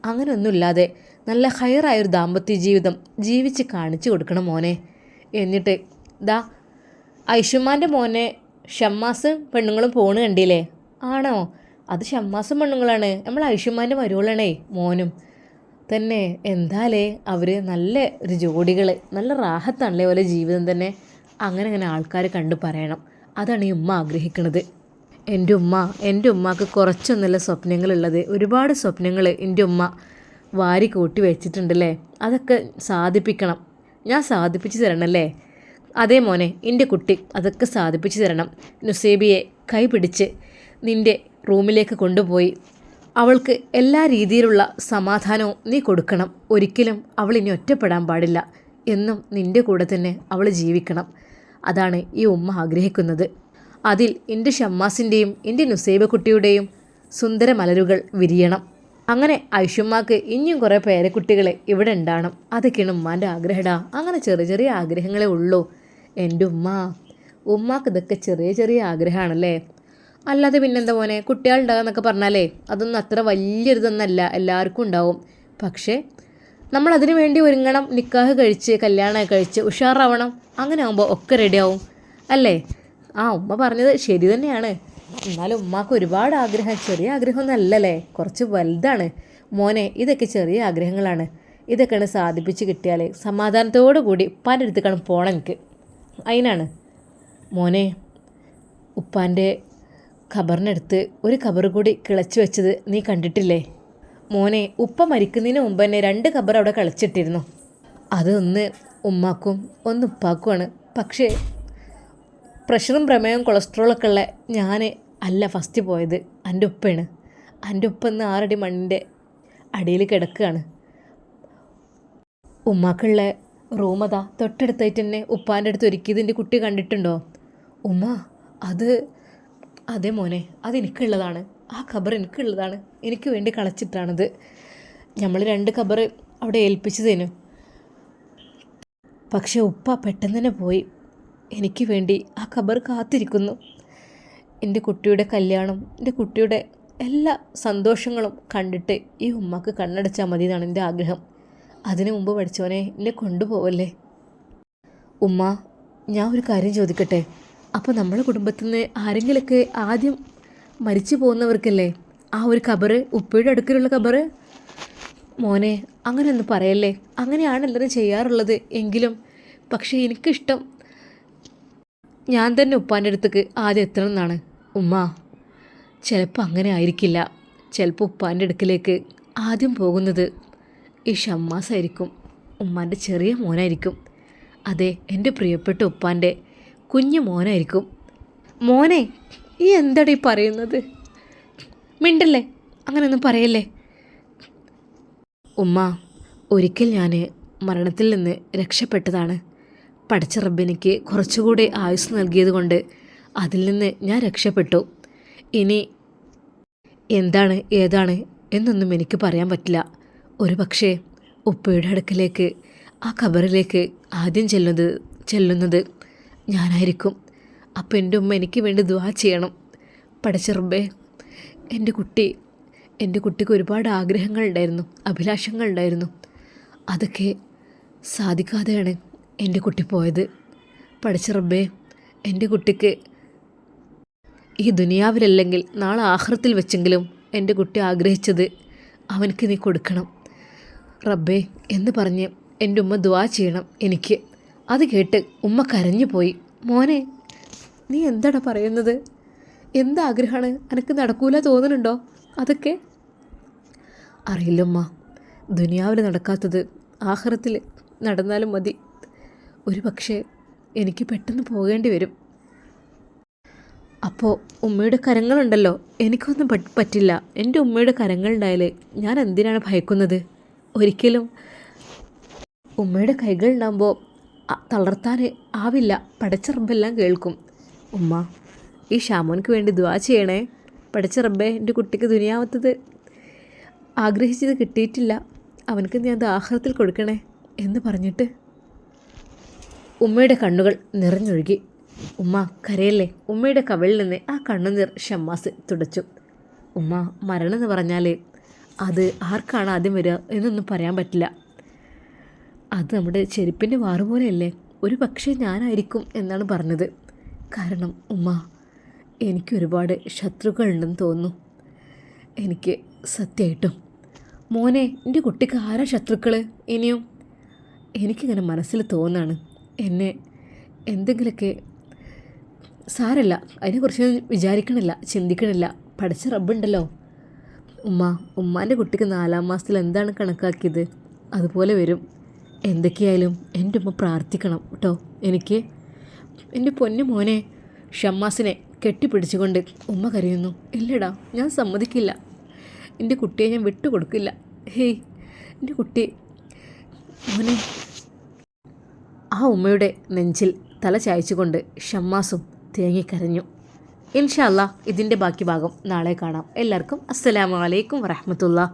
അങ്ങനെയൊന്നുമില്ലാതെ നല്ല ഹയറായൊരു ദാമ്പത്യ ജീവിതം ജീവിച്ച് കാണിച്ചു കൊടുക്കണം മോനെ. എന്നിട്ട് ദാ ഐഷുമാൻ്റെ മോനെ ഷമ്മാസും പെണ്ണുങ്ങളും പോണ് കണ്ടില്ലേ? ആണോ? അത് ഷമ്മാസും പെണ്ണുങ്ങളാണ്, നമ്മൾ ഐഷുമാൻ്റെ മരുവളാണേ മോനും തന്നെ. എന്താലേ അവർ നല്ല ഒരു ജോഡികൾ, നല്ല റാഹത്താണല്ലേ ഓലെ ജീവിതം തന്നെ. അങ്ങനെ ആൾക്കാർ കണ്ടു പറയണം. അതാണ് ഈ ഉമ്മ ആഗ്രഹിക്കുന്നത്. എൻ്റെ ഉമ്മക്ക് കുറച്ചൊന്നുമല്ല സ്വപ്നങ്ങളുള്ളത്, ഒരുപാട് സ്വപ്നങ്ങൾ എൻ്റെ ഉമ്മ വാരി കൂട്ടി വെച്ചിട്ടുണ്ടല്ലേ. അതൊക്കെ സാധിപ്പിക്കണം, ഞാൻ സാധിപ്പിച്ച് തരണമല്ലേ? അതേ മോനെ, എൻ്റെ കുട്ടി അതൊക്കെ സാധിപ്പിച്ച് തരണം. നുസേബിയെ കൈ പിടിച്ച് നിൻ്റെ റൂമിലേക്ക് കൊണ്ടുപോയി അവൾക്ക് എല്ലാ രീതിയിലുള്ള സമാധാനവും നീ കൊടുക്കണം. ഒരിക്കലും അവൾ ഇനി ഒറ്റപ്പെടാൻ പാടില്ല. എന്നും നിൻ്റെ കൂടെ തന്നെ അവൾ ജീവിക്കണം. അതാണ് ഈ ഉമ്മ ആഗ്രഹിക്കുന്നത്. അതിൽ എൻ്റെ ഷമ്മാസിൻ്റെയും എൻ്റെ നുസൈബ കുട്ടിയുടെയും സുന്ദര മലരുകൾ വിരിയണം. അങ്ങനെ ഐഷുമ്മാക്ക് ഇനിയും കുറേ പേരക്കുട്ടികളെ ഇവിടെ ഉണ്ടാകണം. അതൊക്കെയാണ് ഉമ്മാൻ്റെ ആഗ്രഹടാ. അങ്ങനെ ചെറിയ ചെറിയ ആഗ്രഹങ്ങളേ ഉള്ളൂ എൻ്റെ ഉമ്മാക്ക് ഇതൊക്കെ ചെറിയ ചെറിയ ആഗ്രഹമാണല്ലേ. അല്ലാതെ പിന്നെന്താ മോനെ, കുട്ടികളുണ്ടാകാന്നൊക്കെ പറഞ്ഞാലേ അതൊന്നും അത്ര വലിയൊരിതൊന്നല്ല, എല്ലാവർക്കും ഉണ്ടാവും. പക്ഷേ നമ്മളതിനു വേണ്ടി ഒരുങ്ങണം, നിക്കാഹ് കഴിച്ച് കല്യാണം കഴിച്ച് ഉഷാറാവണം. അങ്ങനെ ആകുമ്പോൾ ഒക്കെ റെഡിയാവും അല്ലേ? ഉമ്മ പറഞ്ഞത് ശരി തന്നെയാണ്. എന്നാലും ഉമ്മാക്ക് ഒരുപാട് ആഗ്രഹം, ചെറിയ ആഗ്രഹമൊന്നും അല്ലല്ലേ, കുറച്ച് വലുതാണ് മോനെ. ഇതൊക്കെ ചെറിയ ആഗ്രഹങ്ങളാണ്. ഇതൊക്കെയാണ് സാധിപ്പിച്ച് കിട്ടിയാൽ സമാധാനത്തോടു കൂടി ഉപ്പാൻ്റെ അടുത്തേക്കാണ് പോകണം എനിക്ക്. അതിനാണ് മോനെ ഉപ്പാൻ്റെ ഖബറിനടുത്ത് ഒരു ഖബർ കൂടി കിളച്ച് വെച്ചത് നീ കണ്ടിട്ടില്ലേ മോനെ? ഉപ്പ മരിക്കുന്നതിന് മുമ്പ് തന്നെ 2 ഖബർ അവിടെ കളിച്ചിട്ടിരുന്നു. അതൊന്ന് ഉമ്മാക്കും ഒന്ന് ഉപ്പാക്കുമാണ്. പക്ഷേ പ്രഷറും പ്രമേയവും കൊളസ്ട്രോളൊക്കെ ഉള്ള ഞാൻ അല്ല ഫസ്റ്റ് പോയത്, എൻ്റെ ഉപ്പയാണ്. എൻ്റെ ഉപ്പ ഇന്ന് 6 അടി മണ്ണിൻ്റെ അടിയിൽ കിടക്കുകയാണ്. ഉമ്മാക്കുള്ള റൂമതാ തൊട്ടടുത്തായിട്ട് തന്നെ ഉപ്പാൻ്റെ അടുത്ത് ഒരുക്കിയതിൻ്റെ കുട്ടി കണ്ടിട്ടുണ്ടോ ഉമ്മ? അതേ മോനെ, അതെനിക്കുള്ളതാണ്. ആ ഖബർ എനിക്കുള്ളതാണ്, എനിക്ക് വേണ്ടി കളച്ചിട്ടാണത്. നമ്മൾ 2 ഖബർ അവിടെ ഏൽപ്പിച്ചതേനു. പക്ഷെ ഉപ്പ പെട്ടെന്ന് തന്നെ പോയി. എനിക്ക് വേണ്ടി ആ ഖബർ കാത്തിരിക്കുന്നു. എൻ്റെ കുട്ടിയുടെ കല്യാണം, എൻ്റെ കുട്ടിയുടെ എല്ലാ സന്തോഷങ്ങളും കണ്ടിട്ട് ഈ ഉമ്മക്ക് കണ്ണടച്ചാൽ മതി എന്നാണ് എൻ്റെ ആഗ്രഹം. അതിനു മുമ്പ് പഠിച്ചവനെ എന്നെ കൊണ്ടുപോവല്ലേ ഉമ്മ. ഞാൻ ഒരു കാര്യം ചോദിക്കട്ടെ? അപ്പോൾ നമ്മുടെ കുടുംബത്തിൽ നിന്ന് ആരെങ്കിലുമൊക്കെ ആദ്യം മരിച്ചു പോകുന്നവർക്കല്ലേ ആ ഒരു ഖബർ, ഉപ്പയുടെ അടുക്കലുള്ള ഖബർ? മോനെ അങ്ങനെയൊന്നും പറയല്ലേ, അങ്ങനെയാണ് എല്ലാവരും ചെയ്യാറുള്ളത്. എങ്കിലും പക്ഷേ എനിക്കിഷ്ടം ഞാൻ തന്നെ ഉപ്പാൻ്റെ അടുത്തേക്ക് ആദ്യം എത്തണം എന്നാണ് ഉമ്മ. ചിലപ്പോൾ അങ്ങനെ ആയിരിക്കില്ല. ചിലപ്പോൾ ഉപ്പാൻ്റെ അടുക്കിലേക്ക് ആദ്യം പോകുന്നത് ഈ ഷമ്മാസായിരിക്കും, ഉമ്മാൻ്റെ ചെറിയ മോനായിരിക്കും. അതെ, എൻ്റെ പ്രിയപ്പെട്ട ഉപ്പാൻ്റെ കുഞ്ഞു മോനായിരിക്കും. മോനെ ഈ എന്താടീ പറയുന്നത്? മിണ്ടല്ലേ, അങ്ങനെയൊന്നും പറയല്ലേ ഉമ്മ. ഒരിക്കൽ ഞാൻ മരണത്തിൽ നിന്ന് രക്ഷപ്പെട്ടതാണ്. പഠിച്ച റബ്ബെനിക്ക് കുറച്ചുകൂടി ആയുസ് നൽകിയത് കൊണ്ട് അതിൽ നിന്ന് ഞാൻ രക്ഷപ്പെട്ടു. ഇനി എന്താണ് ഏതാണ് എന്നൊന്നും എനിക്ക് പറയാൻ പറ്റില്ല. ഒരു പക്ഷേ ഉപ്പയുടെ അടുക്കലേക്ക് ആ ഖബറിലേക്ക് ആദ്യം ചെല്ലുന്നത് ഞാനായിരിക്കും. അപ്പം എൻ്റെ ഉമ്മ എനിക്ക് വേണ്ടി ദുആ ചെയ്യണം. പഠിച്ച റബ്ബേ, എൻ്റെ കുട്ടിക്ക് ഒരുപാട് ആഗ്രഹങ്ങളുണ്ടായിരുന്നു, അഭിലാഷങ്ങളുണ്ടായിരുന്നു. അതൊക്കെ സാധിക്കാതെയാണ് എൻ്റെ കുട്ടി പോയത്. പഠിച്ച റബ്ബേ, എൻ്റെ കുട്ടിക്ക് ഈ ദുനിയാവിലല്ലെങ്കിൽ നാളെ ആഖിറത്തിൽ വെച്ചെങ്കിലും എൻ്റെ കുട്ടി ആഗ്രഹിച്ചത് അവനക്ക് നീ കൊടുക്കണം റബ്ബേ എന്ന് പറഞ്ഞ് എൻ്റെ ഉമ്മ ദുആ ചെയ്യണം എനിക്ക്. അത് കേട്ട് ഉമ്മ കരഞ്ഞു പോയി. മോനെ നീ എന്താടാ പറയുന്നത്? എന്താഗ്രഹമാണ് എനിക്ക് നടക്കൂല തോന്നുന്നുണ്ടോ? അതൊക്കെ അറിയില്ലമ്മ. ദുനിയാവിൽ നടക്കാത്തത് ആഖിറത്തിൽ നടന്നാലും മതി. ഒരു പക്ഷേ എനിക്ക് പെട്ടെന്ന് പോകേണ്ടി വരും. അപ്പോൾ ഉമ്മയുടെ കരങ്ങളുണ്ടല്ലോ, എനിക്കൊന്നും പറ്റില്ല. എൻ്റെ ഉമ്മയുടെ കരങ്ങളുണ്ടായാൽ ഞാൻ എന്തിനാണ് ഭയക്കുന്നത്? ഒരിക്കലും ഉമ്മയുടെ കൈകളുണ്ടാകുമ്പോൾ തളർത്താൻ ആവില്ല. പടച്ച റബ്ബെല്ലാം കേൾക്കും. ഉമ്മ, ഈ ഷാമോൻക്ക് വേണ്ടി ദുആ ചെയ്യണേ. പടച്ച റബ്ബേ, എൻ്റെ കുട്ടിക്ക് ദുനിയാവത്തത് ആഗ്രഹിച്ചത് കിട്ടിയിട്ടില്ല, അവനക്ക് ഞാൻ അത് ആഖിറത്തിൽ കൊടുക്കണേ എന്ന് പറഞ്ഞിട്ട് ഉമ്മയുടെ കണ്ണുകൾ നിറഞ്ഞൊഴുകി. ഉമ്മ കരയല്ലേ. ഉമ്മയുടെ കവിളിൽ നിന്ന് ആ കണ്ണുനീർ ഷമ്മാസ് തുടച്ചു. ഉമ്മ, മരണം എന്ന് പറഞ്ഞാൽ അത് ആർക്കാണ് ആദ്യം വരിക എന്നൊന്നും പറയാൻ പറ്റില്ല. അത് നമ്മുടെ ചെരുപ്പിൻ്റെ വാറ് പോലെയല്ലേ. ഒരു പക്ഷേ ഞാനായിരിക്കും എന്നാണ് പറഞ്ഞത്. കാരണം ഉമ്മ, എനിക്ക് ഒരുപാട് ശത്രുക്കളുണ്ടെന്ന് തോന്നുന്നു. എനിക്ക് സത്യമായിട്ടും. മോനെ, എൻ്റെ കുട്ടിക്ക് ആരാ ശത്രുക്കൾ ഇനിയും? എനിക്കിങ്ങനെ മനസ്സിൽ തോന്നാണ്. എന്നെ എന്തെങ്കിലുമൊക്കെ സാരല്ല, അതിനെക്കുറിച്ച് വിചാരിക്കണില്ല, ചിന്തിക്കണില്ല. പഠിച്ച റബ്ബുണ്ടല്ലോ. ഉമ്മാൻ്റെ കുട്ടിക്ക് 4-ാം മാസത്തിൽ എന്താണ് കണക്കാക്കിയത് അതുപോലെ വരും. എന്തൊക്കെയായാലും എൻ്റെ ഉമ്മ പ്രാർത്ഥിക്കണം കേട്ടോ. എനിക്ക് എൻ്റെ പൊന്നു മോനെ. ഷമ്മാസിനെ കെട്ടിപ്പിടിച്ചുകൊണ്ട് ഉമ്മ കരയുന്നു. ഇല്ലടാ, ഞാൻ സമ്മതിക്കില്ല. എൻ്റെ കുട്ടിയെ ഞാൻ വിട്ടുകൊടുക്കില്ല. ഹേയ് എൻ്റെ കുട്ടി മോനെ. ആ ഉമ്മയുടെ നെഞ്ചിൽ തല ചായച്ചുകൊണ്ട് ഷമ്മാസും തേങ്ങിക്കരഞ്ഞു. ഇൻഷാ അല്ലാ ഇതിൻ്റെ ബാക്കി ഭാഗം നാളെ കാണാം. എല്ലാവർക്കും അസ്സലാമു അലൈക്കും വറഹ്മത്തുള്ളാഹി.